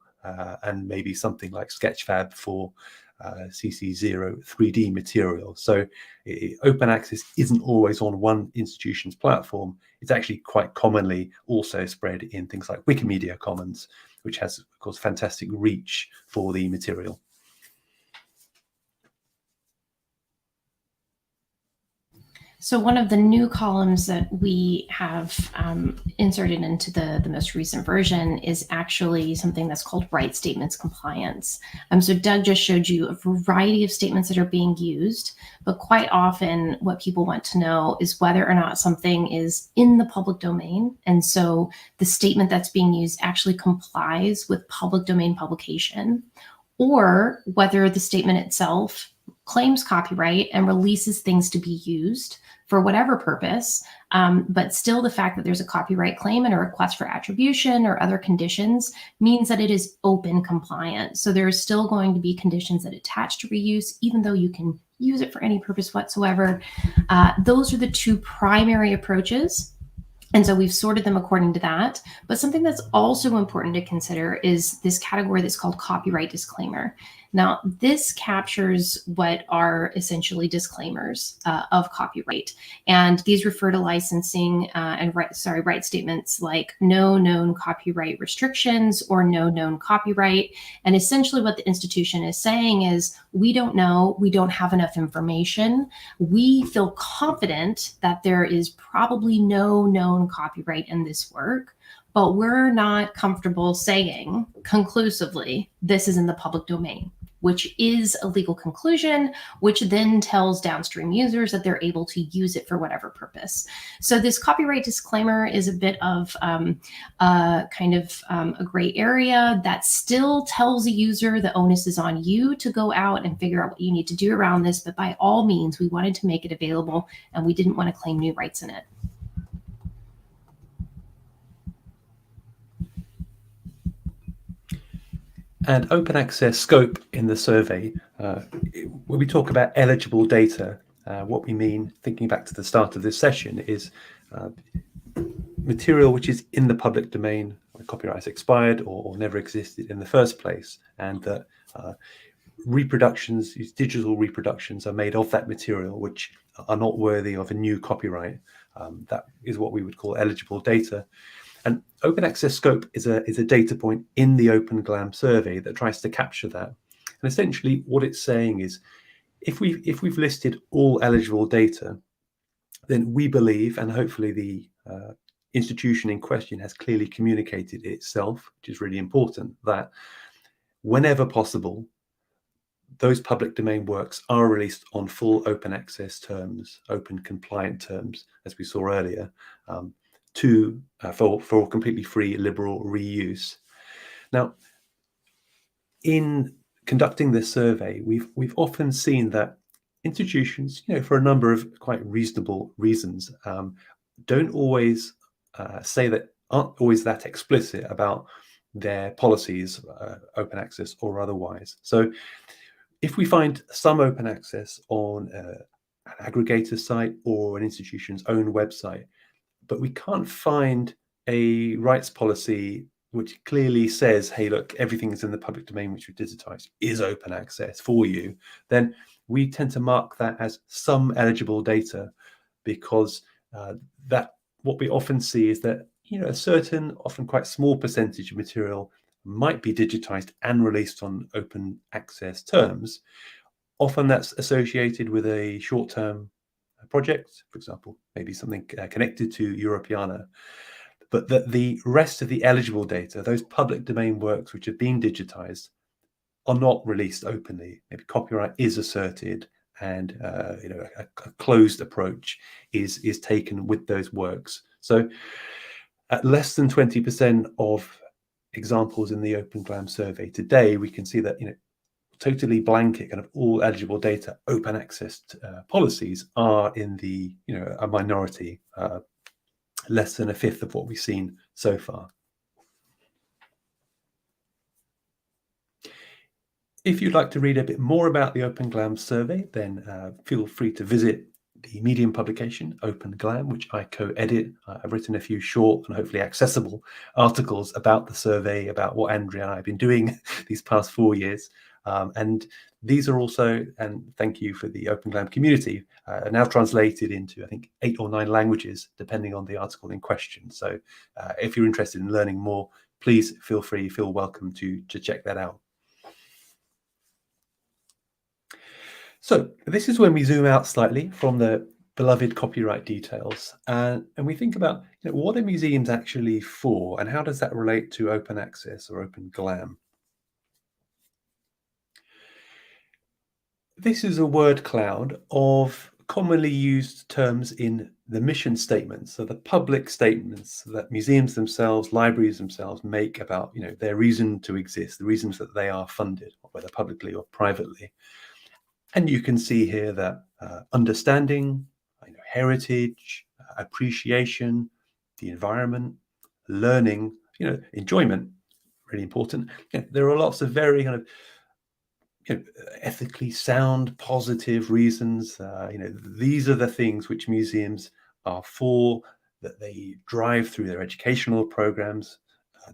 S3: and maybe something like Sketchfab for CC0 3D material. So open access isn't always on one institution's platform. It's actually quite commonly also spread in things like Wikimedia Commons, which has, of course, fantastic reach for the material.
S2: So one of the new columns that we have inserted into the most recent version is actually something that's called right statements compliance. So Doug just showed you a variety of statements that are being used, but quite often what people want to know is whether or not something is in the public domain. And so the statement that's being used actually complies with public domain publication, or whether the statement itself claims copyright and releases things to be used for whatever purpose, but still the fact that there's a copyright claim and a request for attribution or other conditions means that it is open compliant. So there's still going to be conditions that attach to reuse, even though you can use it for any purpose whatsoever. Those are the 2 primary approaches. And so we've sorted them according to that. But something that's also important to consider is this category that's called copyright disclaimer. Now, this captures what are essentially disclaimers of copyright. And these refer to licensing and right statements like no known copyright restrictions or no known copyright. And essentially what the institution is saying is, we don't know, we don't have enough information. We feel confident that there is probably no known copyright in this work, but we're not comfortable saying conclusively this is in the public domain, which is a legal conclusion, which then tells downstream users that they're able to use it for whatever purpose. So this copyright disclaimer is a bit of a gray area that still tells a user the onus is on you to go out and figure out what you need to do around this. But by all means, we wanted to make it available and we didn't want to claim new rights in it.
S3: And open access scope in the survey, when we talk about eligible data, what we mean, thinking back to the start of this session, is material which is in the public domain, where copyright has expired or never existed in the first place, and that reproductions, these digital reproductions, are made of that material which are not worthy of a new copyright. That is what we would call eligible data. And open access scope is a data point in the Open GLAM survey that tries to capture that. And essentially what it's saying is, if we've listed all eligible data, then we believe, and hopefully the institution in question has clearly communicated itself, which is really important, that whenever possible, those public domain works are released on full open access terms, open compliant terms, as we saw earlier, for completely free liberal reuse. Now, in conducting this survey, we've often seen that institutions, for a number of quite reasonable reasons, don't always aren't always that explicit about their policies, open access or otherwise. So if we find some open access on an aggregator site or an institution's own website, but we can't find a rights policy which clearly says, hey, look, everything is in the public domain which we digitized is open access for you, then we tend to mark that as some eligible data, because that what we often see is that a certain, often quite small percentage of material might be digitized and released on open access terms. Often that's associated with a short-term project, for example, maybe something connected to Europeana. but that the rest of the eligible data, those public domain works which have been digitized, are not released openly. Maybe copyright is asserted, and a closed approach is taken with those works. So at less than 20% of examples in the Open GLAM survey today, we can see that totally blanket kind of all eligible data open access policies are in the a minority, less than a fifth of what we've seen so far. If you'd like to read a bit more about the Open GLAM survey, then feel free to visit the Medium publication, Open GLAM, which I co-edit. I've written a few short and hopefully accessible articles about the survey, about what Andrea and I have been doing these past 4 years. And these are also, and thank you for the Open GLAM community, are now translated into, I think, 8 or 9 languages, depending on the article in question. So if you're interested in learning more, please feel welcome to check that out. So this is when we zoom out slightly from the beloved copyright details, and we think about what are museums actually for, and how does that relate to open access or Open GLAM? This is a word cloud of commonly used terms in the mission statements, so the public statements that museums themselves, libraries themselves make about their reason to exist, the reasons that they are funded, whether publicly or privately. And you can see here that understanding, heritage, appreciation, the environment, learning, enjoyment, really important. There are lots of very kind of ethically sound, positive reasons. These are the things which museums are for, that they drive through their educational programs,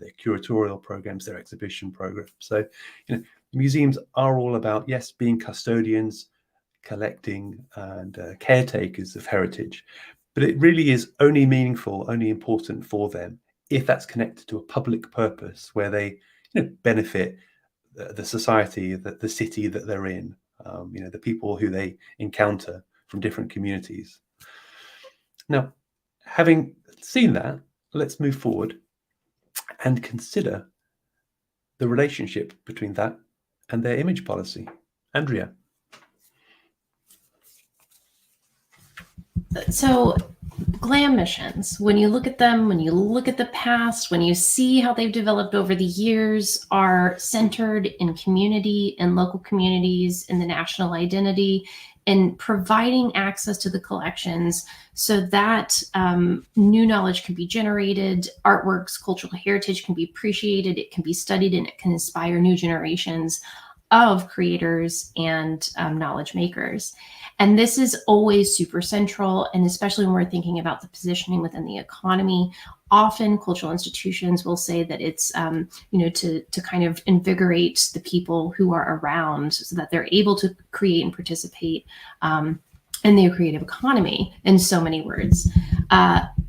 S3: their curatorial programs, their exhibition programs. So, museums are all about, yes, being custodians, collecting, and caretakers of heritage, but it really is only meaningful, only important for them if that's connected to a public purpose where they benefit the society, the city that they're in, the people who they encounter from different communities. Now, having seen that, let's move forward and consider the relationship between that and their image policy. Andrea.
S2: So GLAM missions, when you look at them, when you look at the past, when you see how they've developed over the years, are centered in community, in local communities, in the national identity, in providing access to the collections so that new knowledge can be generated, artworks, cultural heritage can be appreciated, it can be studied, and it can inspire new generations of creators and knowledge makers. And this is always super central, and especially when we're thinking about the positioning within the economy, often cultural institutions will say that it's, to kind of invigorate the people who are around so that they're able to create and participate in the creative economy, in so many words.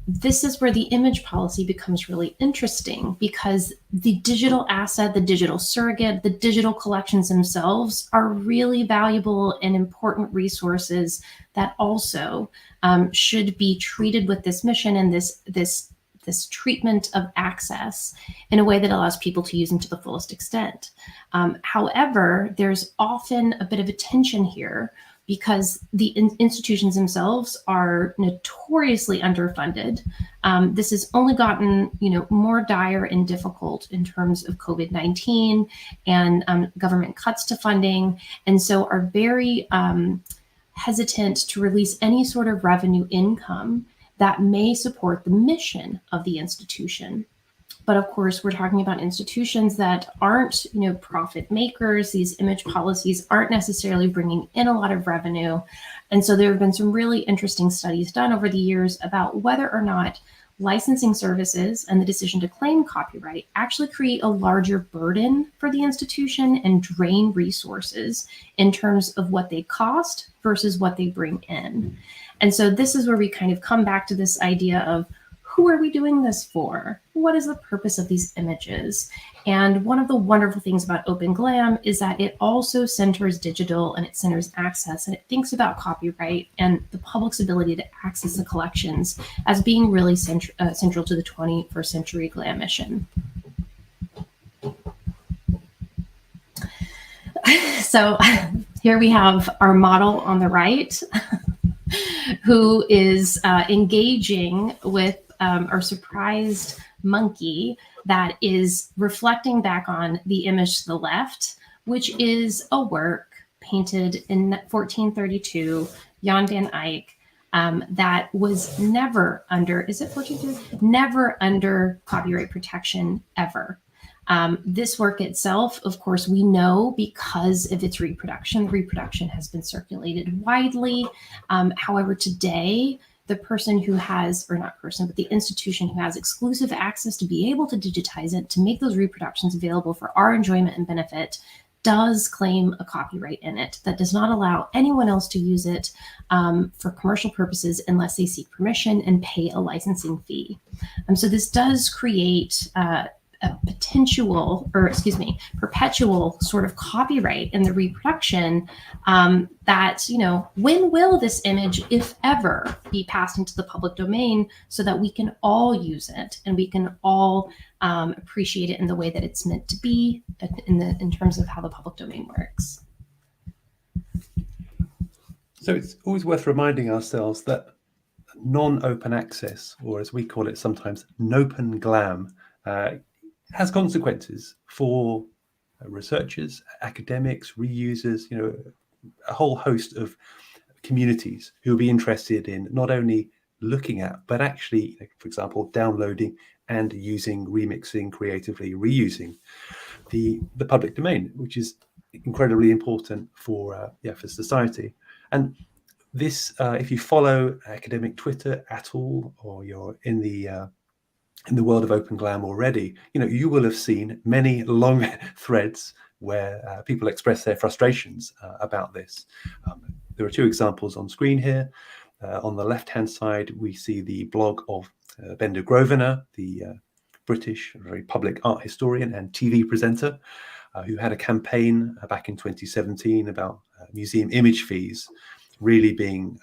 S2: This is where the image policy becomes really interesting, because the digital asset, the digital surrogate, the digital collections themselves are really valuable and important resources that also should be treated with this mission and this treatment of access in a way that allows people to use them to the fullest extent. However, there's often a bit of a tension here, because the institutions themselves are notoriously underfunded. This has only gotten more dire and difficult in terms of COVID-19 and government cuts to funding, and so are very hesitant to release any sort of revenue income that may support the mission of the institution. But of course, we're talking about institutions that aren't, profit makers. These image policies aren't necessarily bringing in a lot of revenue. And so there have been some really interesting studies done over the years about whether or not licensing services and the decision to claim copyright actually create a larger burden for the institution and drain resources in terms of what they cost versus what they bring in. And so this is where we kind of come back to this idea of who are we doing this for? What is the purpose of these images? And one of the wonderful things about Open GLAM is that it also centers digital and it centers access, and it thinks about copyright and the public's ability to access the collections as being really central to the 21st century GLAM mission. So here we have our model on the right, who is engaging with our surprised monkey that is reflecting back on the image to the left, which is a work painted in 1432, Jan van Eyck, that was never under, is it 1432? Never under copyright protection ever. This work itself, of course, we know because of its reproduction has been circulated widely. However, today, the person who has, or not person, but the institution who has exclusive access to be able to digitize it, to make those reproductions available for our enjoyment and benefit, does claim a copyright in it that does not allow anyone else to use it for commercial purposes unless they seek permission and pay a licensing fee. So this does create a perpetual sort of copyright in the reproduction that, you know, when will this image, if ever, be passed into the public domain so that we can all use it and we can all appreciate it in the way that it's meant to be in terms of how the public domain works.
S3: So it's always worth reminding ourselves that non-open access, or as we call it sometimes, Open GLAM, has consequences for researchers, academics, reusers, you know, a whole host of communities who will be interested in not only looking at, but actually, for example, downloading and using, remixing, creatively reusing the public domain, which is incredibly important for society. And this, if you follow academic Twitter at all, or you're in the world of Open GLAM already, you know, you will have seen many long threads where people express their frustrations about this. There are two examples on screen here. On the left-hand side, we see the blog of Benda Grosvenor, the British, very public art historian and TV presenter, who had a campaign back in 2017 about museum image fees really being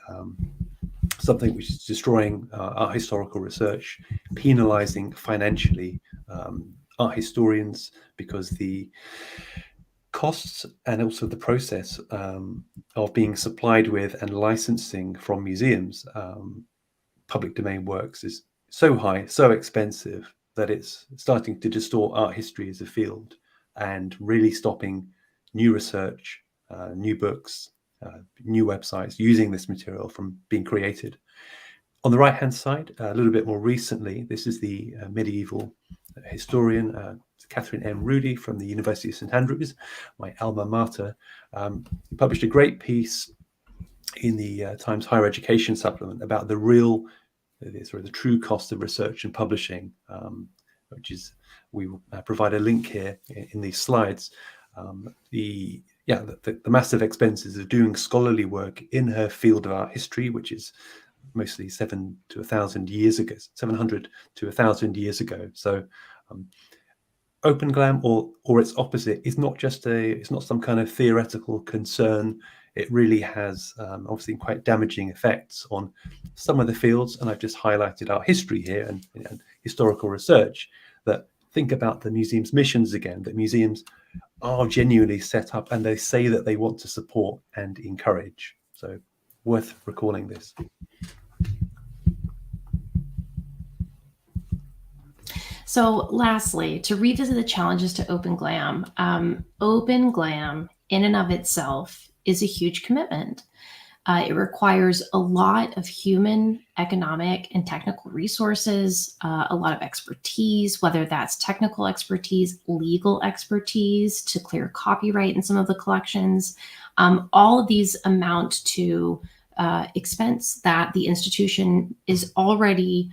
S3: something which is destroying art historical research, penalizing financially art historians, because the costs and also the process of being supplied with and licensing from museums public domain works is so high, so expensive, that it's starting to distort art history as a field and really stopping new research, new books, new websites using this material from being created. On the right-hand side, a little bit more recently, this is the medieval historian, Catherine M. Rudy from the University of St. Andrews, my alma mater, published a great piece in the Times Higher Education supplement about the true cost of research and publishing, which is, we will provide a link here in these slides. The massive expenses of doing scholarly work in her field of art history, which is mostly 700 to 1,000 years ago. So Open GLAM, or its opposite, is not just it's not some kind of theoretical concern. It really has obviously quite damaging effects on some of the fields, and I've just highlighted art history here and historical research, that think about the museum's missions again, that museums are genuinely set up and they say that they want to support and encourage. So worth recalling this.
S2: So lastly, to revisit the challenges to Open GLAM, Open GLAM in and of itself is a huge commitment. It requires a lot of human, economic, and technical resources, a lot of expertise, whether that's technical expertise, legal expertise to clear copyright in some of the collections. All of these amount to expense that the institution is already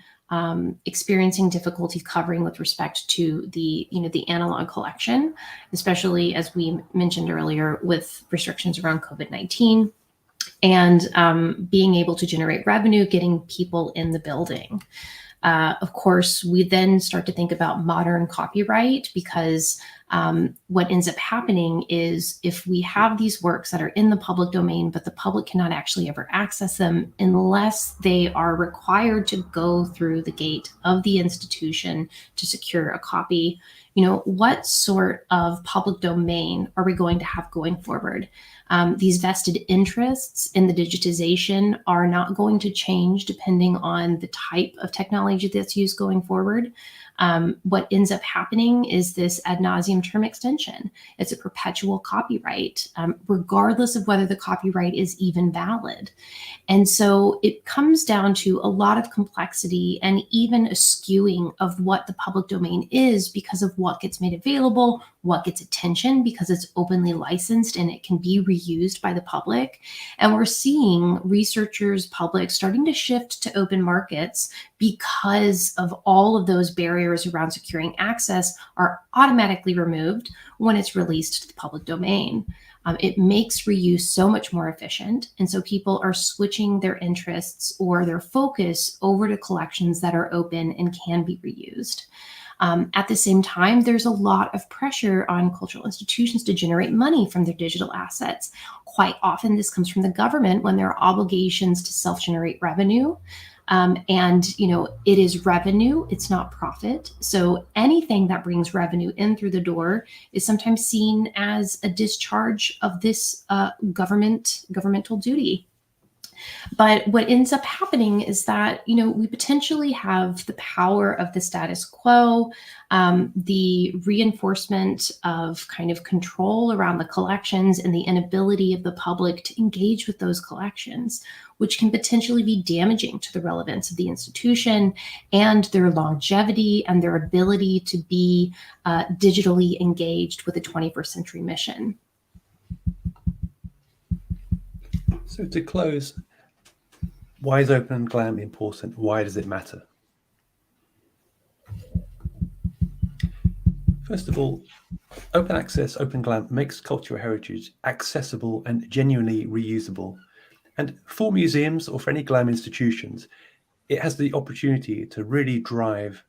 S2: experiencing difficulty covering with respect to the analog collection, especially as we mentioned earlier with restrictions around COVID-19 and being able to generate revenue, getting people in the building. Of course, we then start to think about modern copyright, because what ends up happening is if we have these works that are in the public domain, but the public cannot actually ever access them unless they are required to go through the gate of the institution to secure a copy, what sort of public domain are we going to have going forward? These vested interests in the digitization are not going to change depending on the type of technology that's used going forward. What ends up happening is this ad nauseum term extension. It's a perpetual copyright, regardless of whether the copyright is even valid. And so it comes down to a lot of complexity and even a skewing of what the public domain is because of what gets made available, what gets attention because it's openly licensed and it can be reused by the public. And we're seeing researchers, public starting to shift to open markets because of all of those barriers around securing access are automatically removed when it's released to the public domain. It makes reuse so much more efficient. And so people are switching their interests or their focus over to collections that are open and can be reused. At the same time, there's a lot of pressure on cultural institutions to generate money from their digital assets. Quite often, this comes from the government when there are obligations to self-generate revenue. It is revenue, it's not profit. So anything that brings revenue in through the door is sometimes seen as a discharge of this governmental duty. But what ends up happening is that, we potentially have the power of the status quo, the reinforcement of kind of control around the collections and the inability of the public to engage with those collections, which can potentially be damaging to the relevance of the institution and their longevity and their ability to be digitally engaged with a 21st century mission.
S3: So to close, why is Open GLAM important? Why does it matter? First of all, open access, Open GLAM makes cultural heritage accessible and genuinely reusable. And for museums or for any GLAM institutions, it has the opportunity to really drive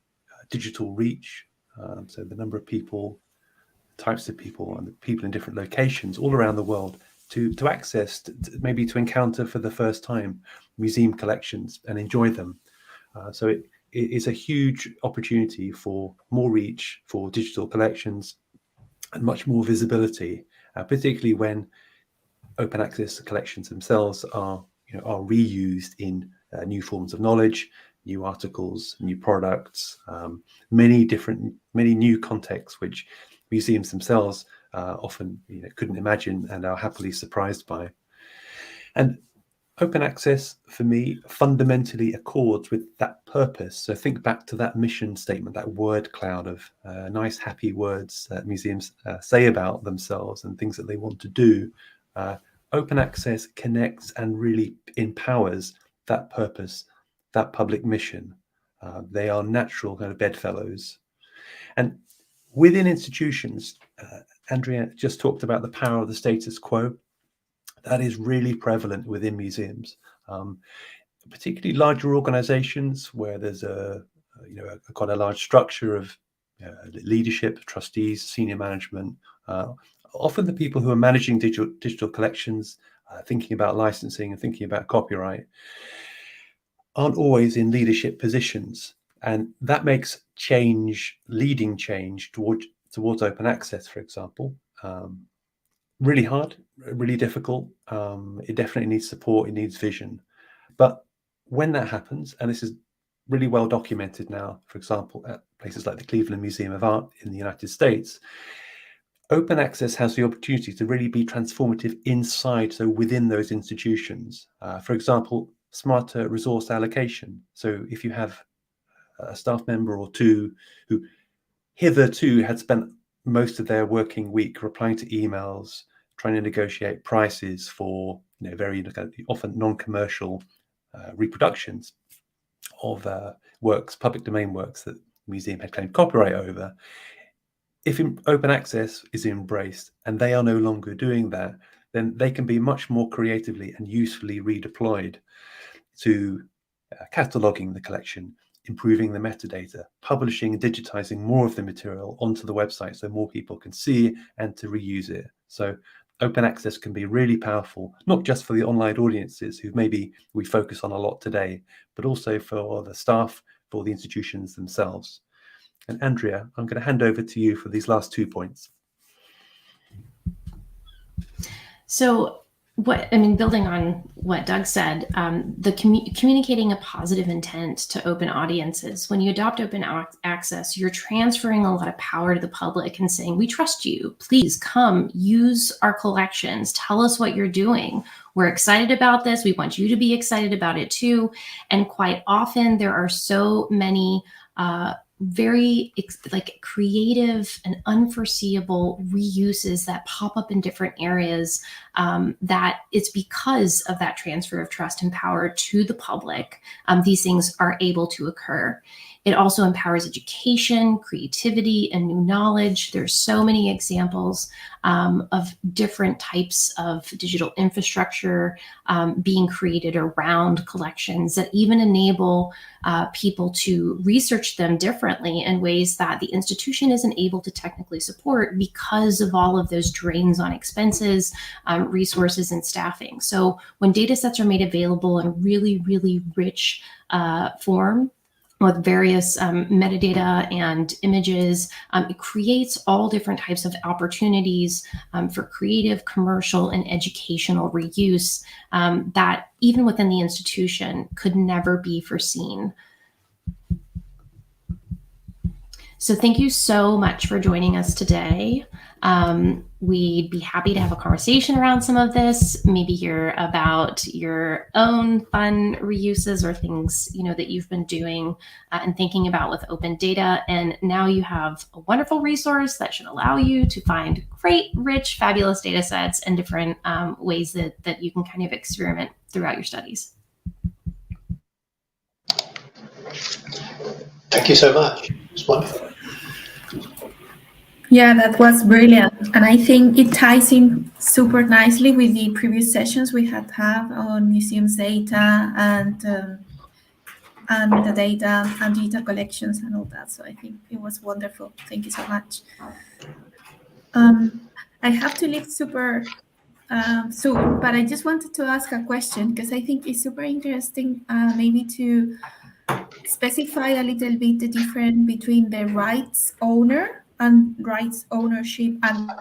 S3: digital reach. So the number of people, types of people, and the people in different locations all around the world to access, maybe to encounter for the first time museum collections and enjoy them. So it is a huge opportunity for more reach for digital collections and much more visibility, particularly when open access collections themselves are reused in new forms of knowledge, new articles, new products, many new contexts which museums themselves often couldn't imagine and are happily surprised by. And open access for me fundamentally accords with that purpose. So think back to that mission statement, that word cloud of nice happy words that museums say about themselves and things that they want to do. Open access connects and really empowers that purpose, that public mission. They are natural kind of bedfellows. And within institutions, Andrea just talked about the power of the status quo. That is really prevalent within museums, particularly larger organizations where there's quite a large structure of leadership, trustees, senior management. Often the people who are managing digital collections, thinking about licensing and thinking about copyright, aren't always in leadership positions. And that makes leading change towards open access, for example, really hard, really difficult. It definitely needs support, it needs vision. But when that happens, and this is really well documented now, for example, at places like the Cleveland Museum of Art in the United States, open access has the opportunity to really be transformative inside, so within those institutions. For example, smarter resource allocation. So if you have a staff member or two who hitherto had spent most of their working week replying to emails, trying to negotiate prices for very often non-commercial reproductions of works, public domain works that the museum had claimed copyright over. If open access is embraced and they are no longer doing that, then they can be much more creatively and usefully redeployed to cataloging the collection, improving the metadata, publishing and digitizing more of the material onto the website so more people can see and to reuse it. So open access can be really powerful, not just for the online audiences who maybe we focus on a lot today, but also for the staff, for the institutions themselves. And Andrea, I'm going to hand over to you for these last 2 points.
S2: So building on what Doug said, communicating a positive intent to open audiences. When you adopt open access, you're transferring a lot of power to the public and saying, we trust you. Please come use our collections. Tell us what you're doing. We're excited about this. We want you to be excited about it too. And quite often there are so many very creative and unforeseeable reuses that pop up in different areas, that it's because of that transfer of trust and power to the public, these things are able to occur. It also empowers education, creativity, and new knowledge. There's so many examples of different types of digital infrastructure being created around collections that even enable people to research them differently in ways that the institution isn't able to technically support because of all of those drains on expenses, resources, and staffing. So when data sets are made available in really, really rich form, with various metadata and images, it creates all different types of opportunities for creative, commercial, and educational reuse that even within the institution could never be foreseen. So thank you so much for joining us today. We'd be happy to have a conversation around some of this, maybe hear about your own fun reuses or things that you've been doing and thinking about with open data. And now you have a wonderful resource that should allow you to find great, rich, fabulous data sets and different ways that you can kind of experiment throughout your studies.
S4: Thank you so much. It's wonderful.
S1: Yeah, that was brilliant. And I think it ties in super nicely with the previous sessions we had on museums data and the data and data collections and all that. So I think it was wonderful. Thank you so much. I have to leave super soon, but I just wanted to ask a question because I think it's super interesting maybe to specify a little bit the difference between the rights owner and rights ownership and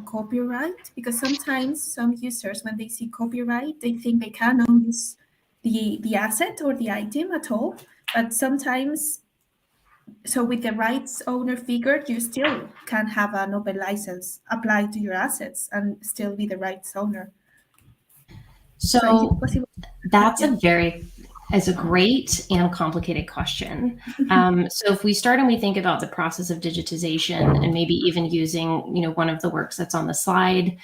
S1: copyright, because sometimes some users, when they see copyright, they think they cannot use the asset or the item at all. But sometimes, so with the rights owner figure, you still can have an open license applied to your assets and still be the rights owner.
S2: So that's a great and complicated question. So if we start and we think about the process of digitization and maybe even using, one of the works that's on the slide,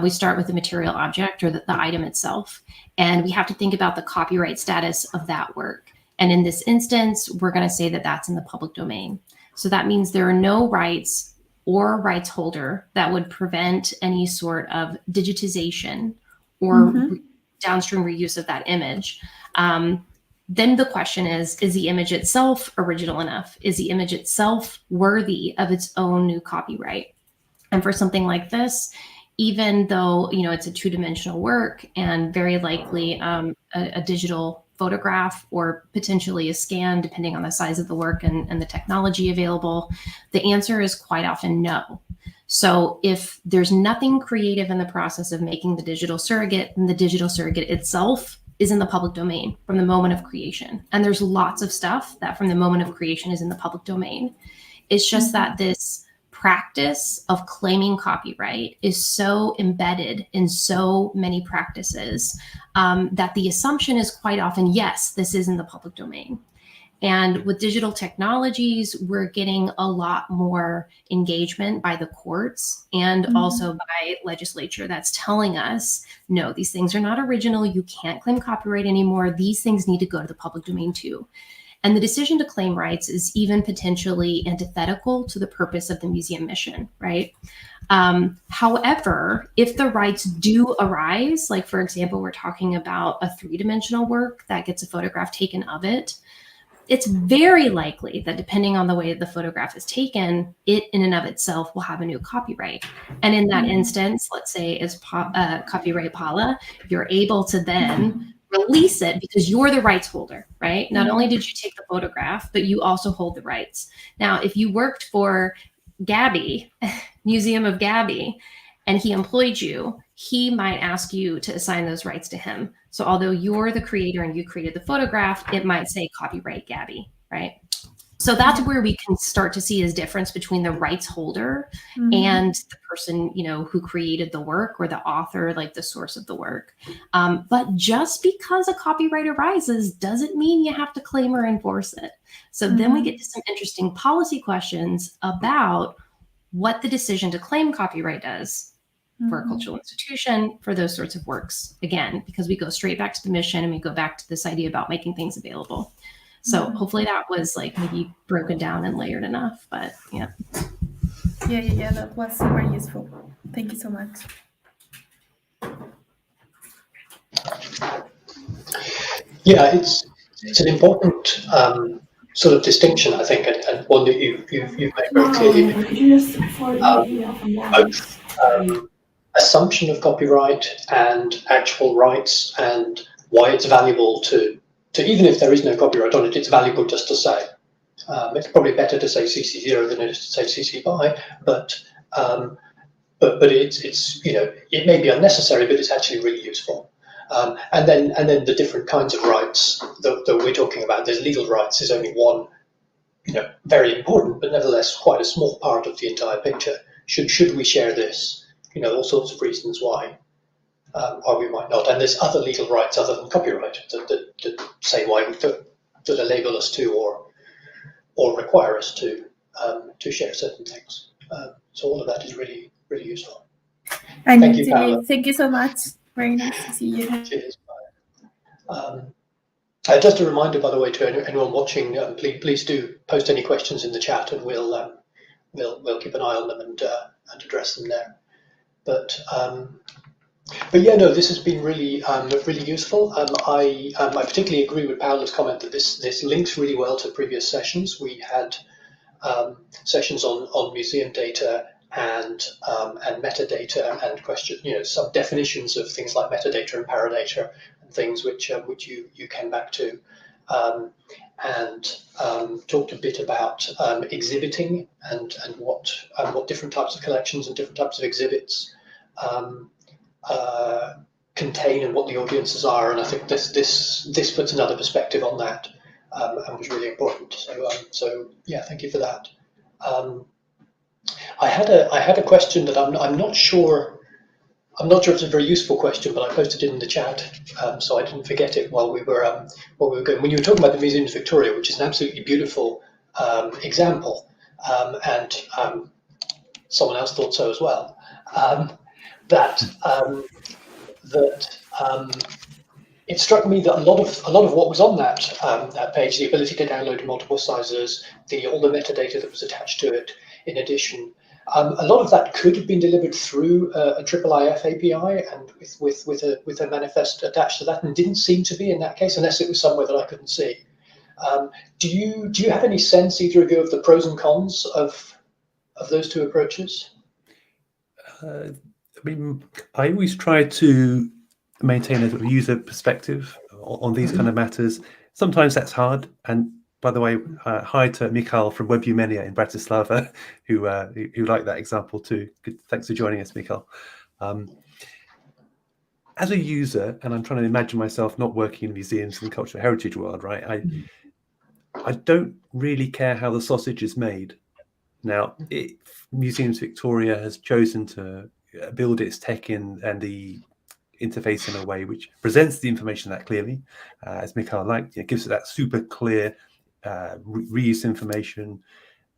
S2: we start with the material object or the item itself. And we have to think about the copyright status of that work. And in this instance, we're going to say that that's in the public domain. So that means there are no rights or rights holder that would prevent any sort of digitization or downstream reuse of that image. Then the question is the image itself original enough? Is the image itself worthy of its own new copyright? And for something like this, even though, it's a two-dimensional work and very likely a digital photograph or potentially a scan, depending on the size of the work and the technology available, the answer is quite often no. So if there's nothing creative in the process of making the digital surrogate, then the digital surrogate itself is in the public domain from the moment of creation. And there's lots of stuff that from the moment of creation is in the public domain. It's just that this practice of claiming copyright is so embedded in so many practices that the assumption is quite often, yes, this is in the public domain. And with digital technologies, we're getting a lot more engagement by the courts and also by legislature that's telling us, no, these things are not original. You can't claim copyright anymore. These things need to go to the public domain too. And the decision to claim rights is even potentially antithetical to the purpose of the museum mission, right? However, if the rights do arise, like for example, we're talking about a 3-dimensional work that gets a photograph taken of it, it's very likely that depending on the way the photograph is taken, it in and of itself will have a new copyright. And in that instance, let's say it's copyright Paula, you're able to then release it because you're the rights holder, right? Not only did you take the photograph, but you also hold the rights. Now, if you worked for Gabby, Museum of Gabby, and he employed you, he might ask you to assign those rights to him. So although you're the creator and you created the photograph, it might say copyright Gabby, right? So that's where we can start to see his difference between the rights holder and the person, you know, who created the work, or the author, like the source of the work. But just because a copyright arises doesn't mean you have to claim or enforce it. So then we get to some interesting policy questions about what the decision to claim copyright does for a cultural institution, for those sorts of works, again, because we go straight back to the mission and we go back to this idea about making things available. So hopefully that was like maybe broken down and layered enough, but yeah.
S1: Yeah, that was super useful. Thank you so much.
S4: Yeah, it's an important sort of distinction, I think, and one that you've made very clearly. Both assumption of copyright and actual rights, and why it's valuable to even if there is no copyright on it, it's valuable just to say. It's probably better to say CC0 than it is to say CC BY, but it's you know, it may be unnecessary, but it's actually really useful. And then the different kinds of rights that we're talking about. There's legal rights is only one, you know, very important, but nevertheless quite a small part of the entire picture. Should we share this? You know, all sorts of reasons why we might not. And there's other legal rights other than copyright that say why that enable us to or require us to share certain things. So all of that is really, really useful.
S1: And
S4: thank you, Paula.
S1: Thank you so much. Very nice to see you.
S4: Cheers. Just a reminder, by the way, to anyone watching, please do post any questions in the chat, and we'll keep an eye on them and address them there. But yeah, no, this has been really really useful. I particularly agree with Paula's comment that this links really well to previous sessions. We had sessions on museum data and metadata and question, you know, some definitions of things like metadata and paradata and things which you came back to, and talked a bit about exhibiting and what different types of collections and different types of exhibits contain and what the audiences are. And I think this puts another perspective on that, and was really important. So yeah, thank you for that. I had a question that I'm not sure if it's a very useful question, but I posted it in the chat, so I didn't forget it while we were going. When you were talking about the Museum of Victoria, which is an absolutely beautiful example, and someone else thought so as well, that it struck me that a lot of what was on that page, the ability to download in multiple sizes, all the metadata that was attached to it, in addition, a lot of that could have been delivered through a IIIF API and with a manifest attached to that, and didn't seem to be in that case, unless it was somewhere that I couldn't see. Do you have any sense, either of you, of the pros and cons of those two approaches?
S3: I mean, I always try to maintain a sort of user perspective on these kind of matters. Sometimes that's hard. And by the way, hi to Michal from Webumenia in Bratislava, who liked that example too. Good, thanks for joining us, Michal. As a user, and I'm trying to imagine myself not working in museums and cultural heritage world, right? I don't really care how the sausage is made. Now, Museums Victoria has chosen to build its tech and the interface in a way which presents the information that clearly, as Michal liked. It gives it that super clear reuse information,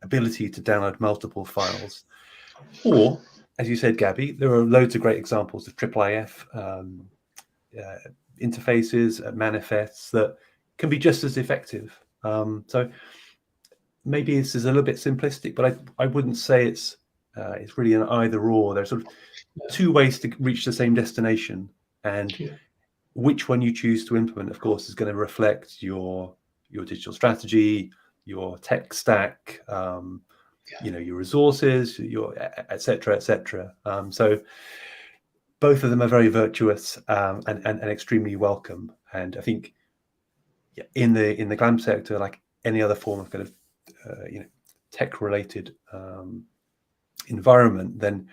S3: ability to download multiple files. Or, as you said, Gabby, there are loads of great examples of IIIF interfaces, manifests that can be just as effective. So maybe this is a little bit simplistic, but I wouldn't say it's really an either or. There's sort of two ways to reach the same destination, and which one you choose to implement, of course, is going to reflect your digital strategy, your tech stack, your resources, your et cetera, et cetera. So both of them are very virtuous and extremely welcome. And I think in the GLAM sector, like any other form of kind of tech-related environment, then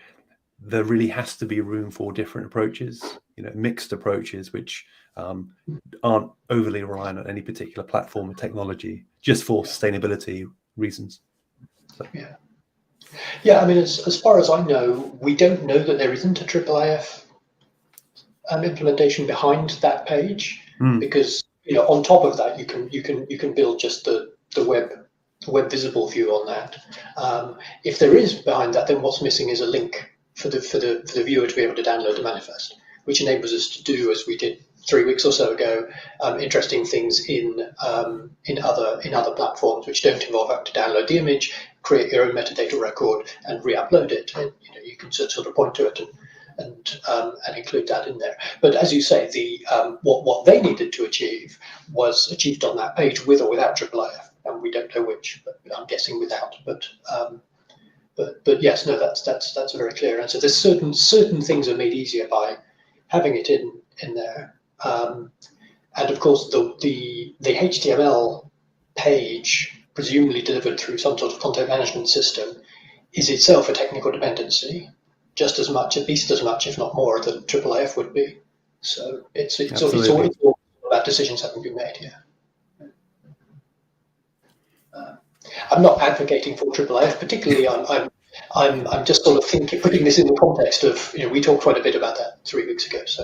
S3: there really has to be room for different approaches, mixed approaches, which aren't overly reliant on any particular platform or technology, just for sustainability reasons. So.
S4: Yeah. I mean, as far as I know, we don't know that there isn't a IIIF implementation behind that page, because on top of that, you can build just the web visible view on that. If there is behind that, then what's missing is a link for the viewer to be able to download the manifest, which enables us to do, as we did 3 weeks or so ago, interesting things in other platforms which don't involve having to download the image, create your own metadata record, and re-upload it. And you can sort of point to it and include that in there. But as you say, what they needed to achieve was achieved on that page with or without IIIF, and we don't know which, but I'm guessing without. But yes, no, that's a very clear answer. There's certain things are made easier by having it in there, and of course the HTML page, presumably delivered through some sort of content management system, is itself a technical dependency, just as much, at least as much, if not more, than IIIF would be. So it's all about decisions having been made here. I'm not advocating for IIIF particularly. I'm just sort of putting this in the context of, we talked quite a bit about that 3 weeks ago. So,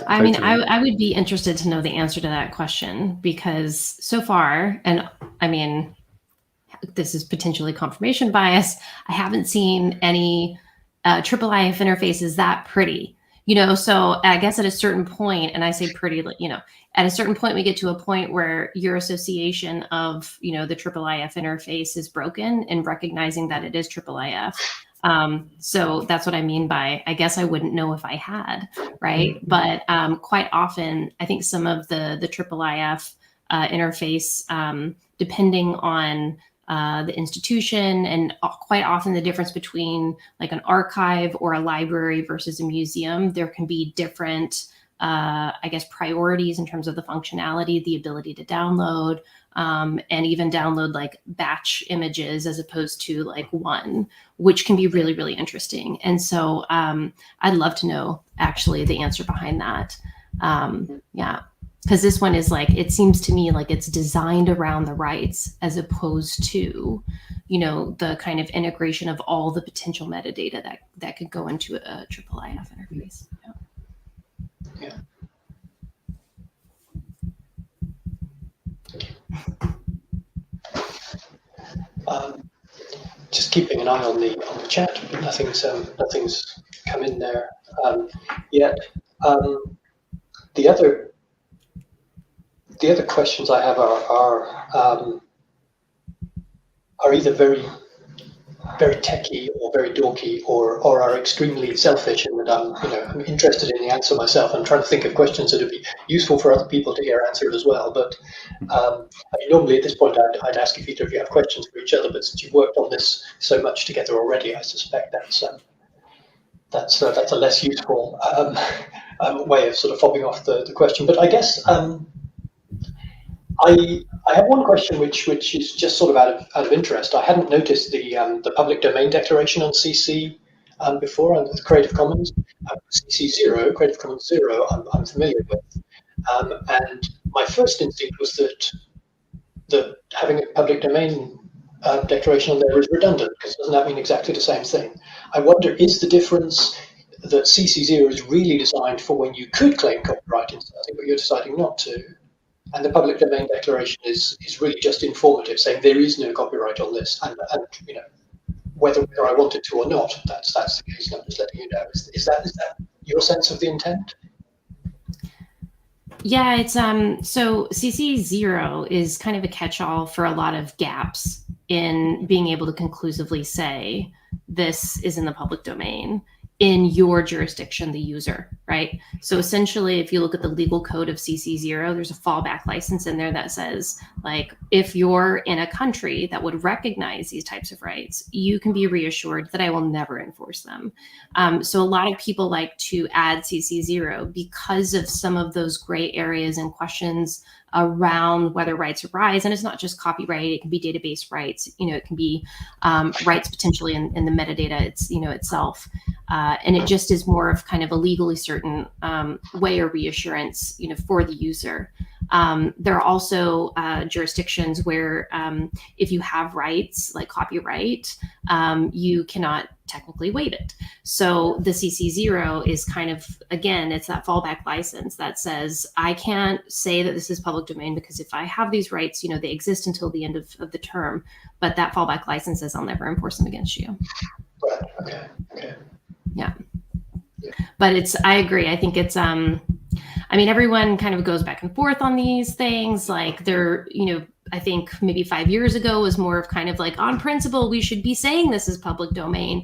S2: I mean, I would be interested to know the answer to that question, because so far, and I mean, this is potentially confirmation bias, I haven't seen any IIIF interfaces that pretty. So I guess at a certain point, and I say pretty, at a certain point, we get to a point where your association of, the IIIF interface is broken, and recognizing that it is IIIF. So that's what I mean by, I guess I wouldn't know if I had, right? But quite often, I think some of the IIIF interface, depending on the institution, and quite often the difference between like an archive or a library versus a museum, there can be different, I guess, priorities in terms of the functionality, the ability to download, and even download like batch images as opposed to like one, which can be really, really interesting. And so I'd love to know actually the answer behind that. Because this one is like, it seems to me like it's designed around the rights as opposed to, the kind of integration of all the potential metadata that could go into a IIIF interface.
S4: Yeah. Just keeping an eye on the chat, but nothing's come in there yet. The other questions I have are either very, very techy or very dorky, or are extremely selfish, in that I'm interested in the answer myself. I'm trying to think of questions that would be useful for other people to hear answered as well. But normally at this point I'd ask if either of you have questions for each other. But since you've worked on this so much together already, I suspect that's a less useful way of sort of fobbing off the question. But I guess I have one question which is just sort of out of interest. I hadn't noticed the public domain declaration on CC before, on the Creative Commons. CC 0, Creative Commons 0, I'm familiar with. And my first instinct was that having a public domain declaration on there is redundant, because doesn't that mean exactly the same thing? I wonder, is the difference that CC 0 is really designed for when you could claim copyright in something, but you're deciding not to? And the public domain declaration is really just informative, saying there is no copyright on this, and whether I wanted to or not, that's the case. And I'm just letting you know. Is that your sense of the intent?
S2: Yeah, it's so CC0 is kind of a catch-all for a lot of gaps in being able to conclusively say this is in the public domain in your jurisdiction, the user, right? So essentially, if you look at the legal code of CC0, there's a fallback license in there that says, like, if you're in a country that would recognize these types of rights, you can be reassured that I will never enforce them. So a lot of people like to add CC0 because of some of those gray areas and questions around whether rights arise. And it's not just copyright, it can be database rights, it can be rights potentially in the metadata itself. And it just is more of kind of a legally certain way or reassurance, for the user. There are also jurisdictions where if you have rights like copyright, you cannot technically waive it. So the CC0 is kind of, again, it's that fallback license that says, I can't say that this is public domain because if I have these rights, they exist until the end of the term, but that fallback license says I'll never enforce them against you.
S4: Right, okay.
S2: Yeah. But I agree. I think it's, everyone kind of goes back and forth on these things. Like I think maybe 5 years ago was more of kind of like, on principle, we should be saying this is public domain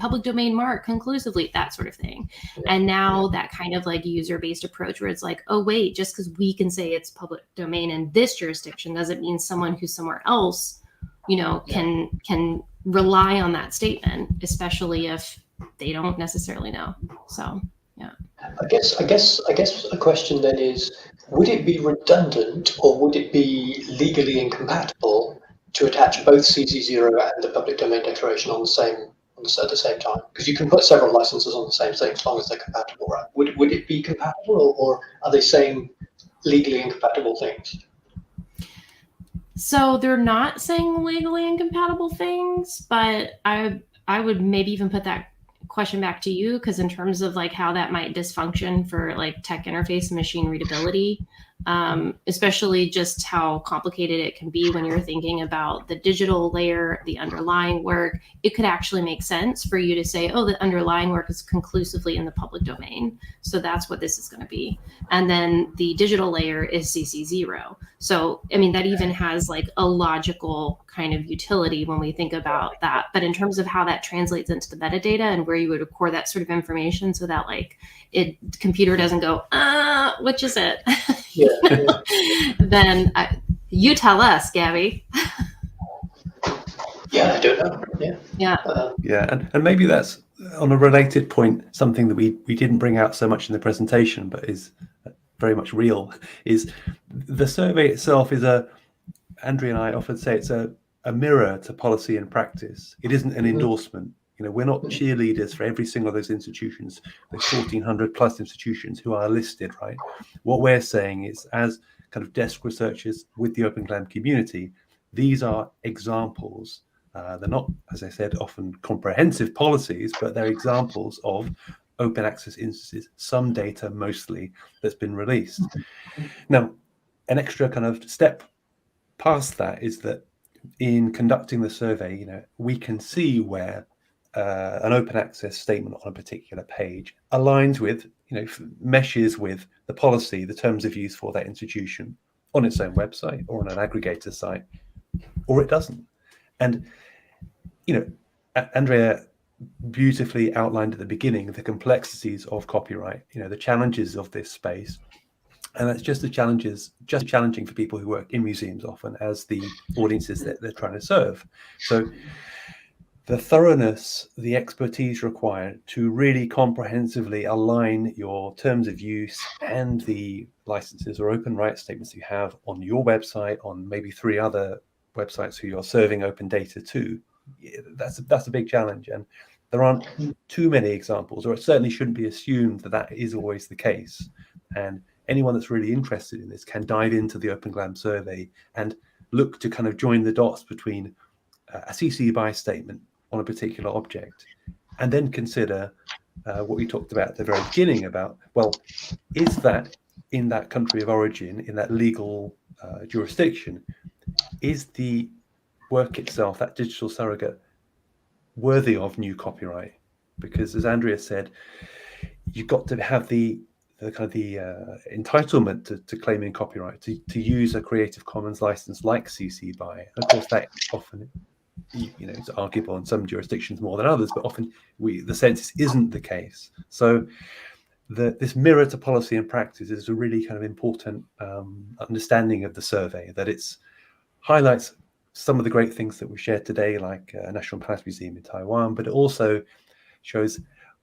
S2: mark conclusively, that sort of thing. And now that kind of like user-based approach where it's like, oh, wait, just because we can say it's public domain in this jurisdiction doesn't mean someone who's somewhere else, can rely on that statement, especially if they don't necessarily know. So, yeah.
S4: I guess a question then is, would it be redundant or would it be legally incompatible to attach both CC0 and the public domain declaration at the same time? Because you can put several licenses on the same thing as long as they're compatible, right? Would it be compatible, or are they saying legally incompatible things?
S2: So they're not saying legally incompatible things, but I would maybe even put that question back to you, because in terms of like how that might dysfunction for like tech interface and machine readability, especially just how complicated it can be when you're thinking about the digital layer, the underlying work, it could actually make sense for you to say, oh, the underlying work is conclusively in the public domain. So that's what this is going to be. And then the digital layer is CC0. So, that even has like a logical kind of utility when we think about that. But in terms of how that translates into the metadata and where you would record that sort of information so that like computer doesn't go, which is it? Then you tell us, Gabby.
S4: Yeah, I don't know.
S3: Yeah, and maybe that's on a related point, something that we didn't bring out so much in the presentation, but is very much real, is the survey itself is Andrea and I often say it's a mirror to policy and practice. It isn't an endorsement. We're not cheerleaders for every single of those institutions, those 1,400 plus institutions who are listed, right? What we're saying is, as kind of desk researchers with the Open GLAM community, these are examples. They're not, as I said, often comprehensive policies, but they're examples of open access instances, some data mostly that's been released. Now, an extra kind of step past that is that in conducting the survey, we can see where an open access statement on a particular page aligns with, meshes with the policy, the terms of use for that institution on its own website or on an aggregator site, or it doesn't. And, Andrea beautifully outlined at the beginning the complexities of copyright, the challenges of this space. And that's just challenging for people who work in museums often as the audiences that they're trying to serve. So the thoroughness, the expertise required to really comprehensively align your terms of use and the licenses or open rights statements you have on your website, on maybe 3 other websites who you're serving open data to, that's a big challenge. And there aren't too many examples, or it certainly shouldn't be assumed that is always the case. And anyone that's really interested in this can dive into the Open GLAM survey and look to kind of join the dots between a CC BY statement on a particular object, and then consider what we talked about at the very beginning about, well, is that in that country of origin, in that legal jurisdiction, is the work itself, that digital surrogate, worthy of new copyright? Because as Andrea said, you've got to have the entitlement to claiming copyright to use a Creative Commons license like CC BY. And of course, that often, it's arguable in some jurisdictions more than others, but often the sense isn't the case. So this mirror to policy and practice is a really kind of important understanding of the survey, that it's highlights some of the great things that we shared today, like National Palace Museum in Taiwan, but it also shows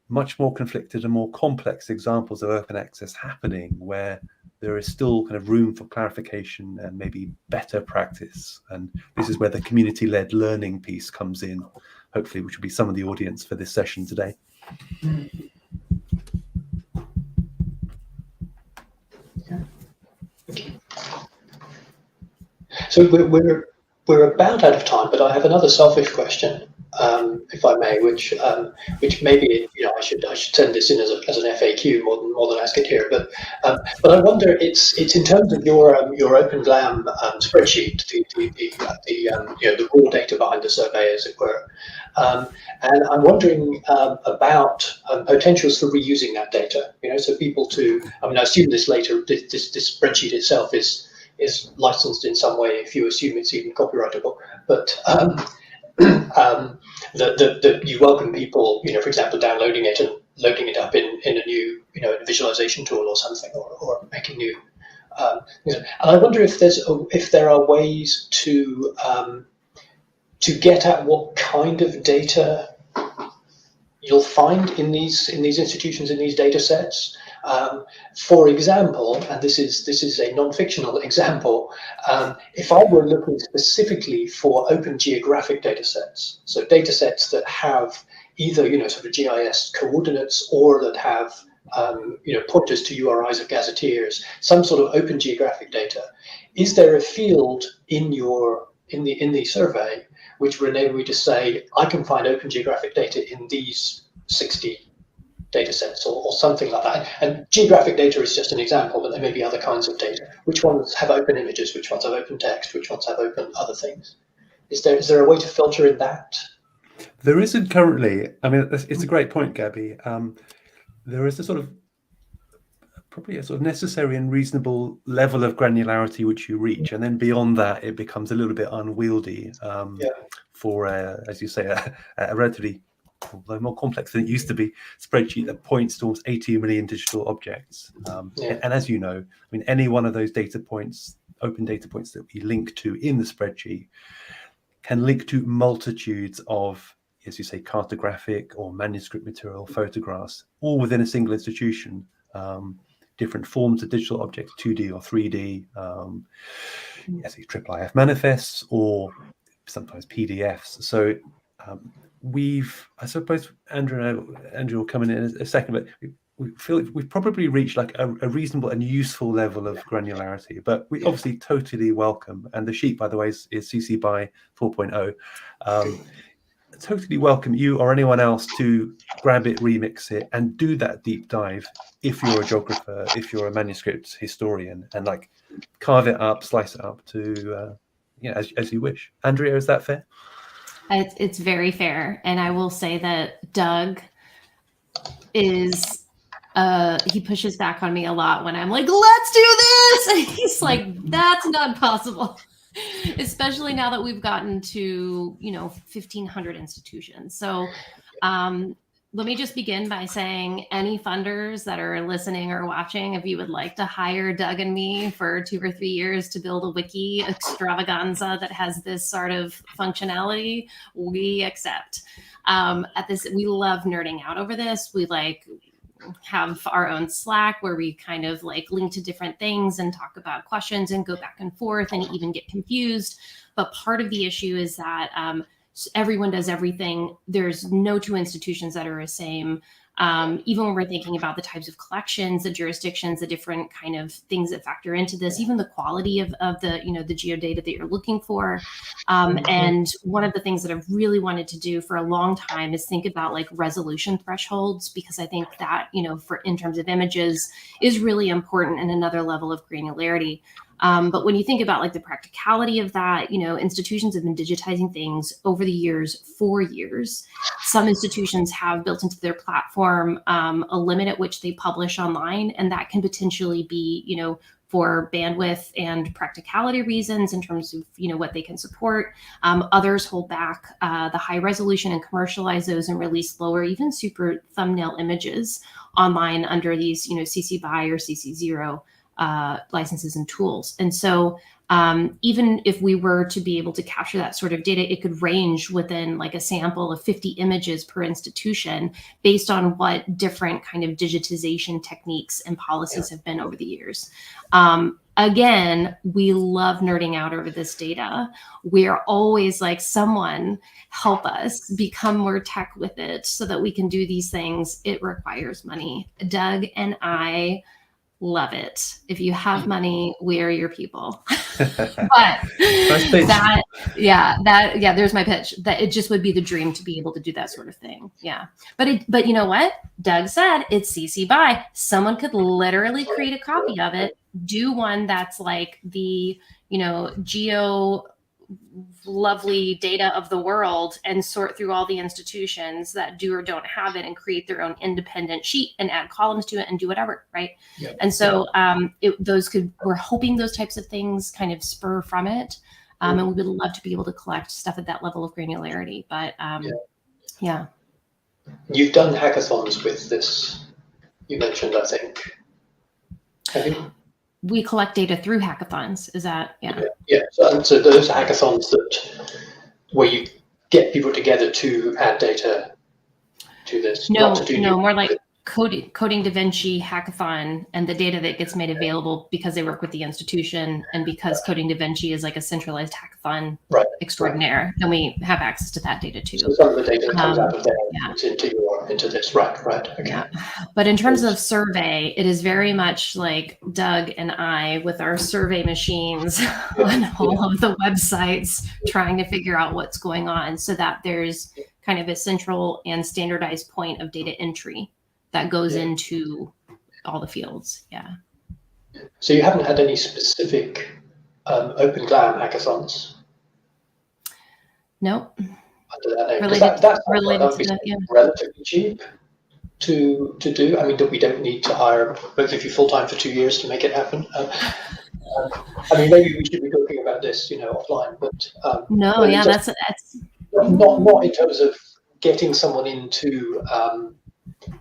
S3: much more conflicted and more complex examples of open access happening, where there is still kind of room for clarification and maybe better practice. And this is where the community-led learning piece comes in, hopefully, which will be some of the audience for this session today.
S4: So we're about out of time, but I have another selfish question, if I may, which maybe I should send this in as an FAQ more than ask it here. But I wonder, it's in terms of your Open GLAM spreadsheet, the raw data behind the survey, as it were, and I'm wondering about potentials for reusing that data. So people I assume this spreadsheet itself is licensed in some way, if you assume it's even copyrightable, but that you welcome people, for example, downloading it and loading it up in a new, visualization tool or something, or making new. And I wonder if there are ways to get at what kind of data you'll find in these institutions, in these data sets. For example, and this is a non-fictional example, if I were looking specifically for open geographic data sets, so data sets that have either sort of GIS coordinates or that have pointers to URIs of gazetteers, some sort of open geographic data, is there a field in the survey which would enable me to say I can find open geographic data in these 60 data sets or something like that? And geographic data is just an example, but there may be other kinds of data. Which ones have open images? Which ones have open text? Which ones have open other things? Is there a way to filter in that?
S3: There isn't currently. I mean, it's a great point, Gabby. There is probably a sort of necessary and reasonable level of granularity which you reach, and then beyond that, it becomes a little bit unwieldy for, as you say, a relatively, although more complex than it used to be, spreadsheet that points towards 80 million digital objects. And as you know, any one of those data points, open data points that we link to in the spreadsheet, can link to multitudes of, as you say, cartographic or manuscript material, photographs, all within a single institution. Different forms of digital objects, 2D or 3D, as IIIF manifests, or sometimes PDFs. So I suppose Andrea will come in a second, but we feel we've probably reached like a reasonable and useful level of granularity, but we obviously totally welcome, and the sheet, by the way, is CC BY 4.0. Totally welcome you or anyone else to grab it, remix it, and do that deep dive if you're a geographer, if you're a manuscript historian, and like carve it up, slice it up to as you wish. Andrea, is that fair?
S2: It's very fair. And I will say that Doug is he pushes back on me a lot when I'm like, let's do this, and he's like, that's not possible. Especially now that we've gotten to 1,500 institutions. So let me just begin by saying, any funders that are listening or watching, if you would like to hire Doug and me for 2 or 3 years to build a wiki extravaganza that has this sort of functionality, we accept. We love nerding out over this. We have our own Slack where we kind of link to different things and talk about questions and go back and forth and even get confused. But part of the issue is that everyone does everything. There's no two institutions that are the same. Even when we're thinking about the types of collections, the jurisdictions, the different kind of things that factor into this, even the quality of the the geodata that you're looking for. And one of the things that I've really wanted to do for a long time is think about resolution thresholds, because I think that in terms of images is really important, and another level of granularity. But when you think about like the practicality of that, institutions have been digitizing things over the years for years. Some institutions have built into their platform a limit at which they publish online, and that can potentially be, for bandwidth and practicality reasons in terms of, what they can support. Others hold back the high resolution and commercialize those and release lower, even super thumbnail images online under these, CC BY or CC 0 licenses and tools. And so even if we were to be able to capture that sort of data, it could range within like a sample of 50 images per institution based on what different kind of digitization techniques and policies have been over the years. Again, we love nerding out over this data. We're always like, someone help us become more tech with it so that we can do these things. It requires money. Doug and I love it. If you have money, we're your people. But there's my pitch. That it just would be the dream to be able to do that sort of thing. Yeah. But you know what? Doug said it's CC BY. Someone could literally create a copy of it, do one that's like the, geo lovely data of the world, and sort through all the institutions that do or don't have it and create their own independent sheet and add columns to it and do whatever, right? Yeah. And so we're hoping those types of things kind of spur from it. And we would love to be able to collect stuff at that level of granularity. But yeah.
S4: You've done hackathons with this, you mentioned, I think. Have you?
S2: We collect data through hackathons. Is that, yeah.
S4: So those hackathons where you get people together to add data to this.
S2: No, more like Coding DaVinci hackathon, and the data that gets made available because they work with the institution and because Coding DaVinci is like a centralized hackathon extraordinaire, then we have access to that data too.
S4: So some of the data that comes out of there into this, right? Okay.
S2: Yeah. But in terms of survey, it is very much like Doug and I with our survey machines on all of the websites trying to figure out what's going on so that there's kind of a central and standardized point of data entry that goes into all the fields. Yeah.
S4: So you haven't had any specific Open GLAM hackathons?
S2: Nope.
S4: Under that name?
S2: Related
S4: to relatively cheap to do. I mean, we don't need to hire both of you full time for 2 years to make it happen. I mean, maybe we should be talking about this, offline. But
S2: that's
S4: not in terms of getting someone into.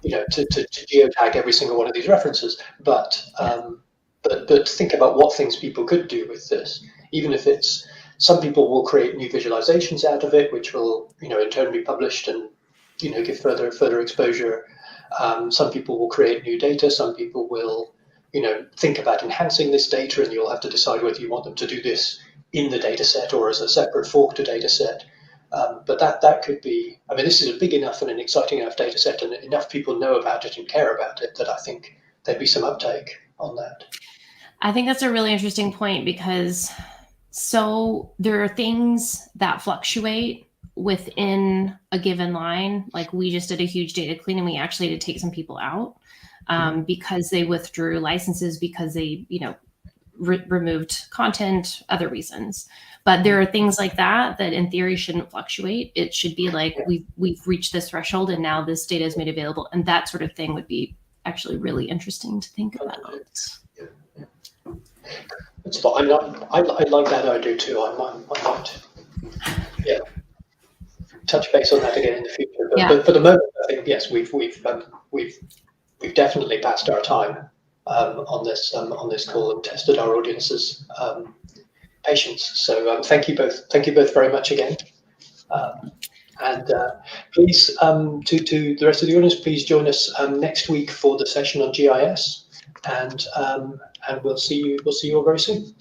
S4: To geotag every single one of these references, but think about what things people could do with this. Even if it's, some people will create new visualizations out of it, which will, in turn be published and, give further exposure. Some people will create new data. Some people will, think about enhancing this data, and you'll have to decide whether you want them to do this in the data set or as a separate fork to data set. But that could be, I mean, this is a big enough and an exciting enough data set, and enough people know about it and care about it that I think there'd be some uptake on that.
S2: I think that's a really interesting point, because there are things that fluctuate within a given line. Like we just did a huge data clean and we actually had to take some people out because they withdrew licenses, because they, removed content, other reasons. But there are things like that in theory shouldn't fluctuate. It should be like we've reached this threshold and now this data is made available, and that sort of thing would be actually really interesting to think about.
S4: That's fine. I like that idea too. I might touch base on that again in the future. But for the moment, I think yes, we've definitely passed our time on this call and tested our audience's patience. So thank you both very much again. And please, to the rest of the audience, please join us next week for the session on GIS, and we'll see you all very soon.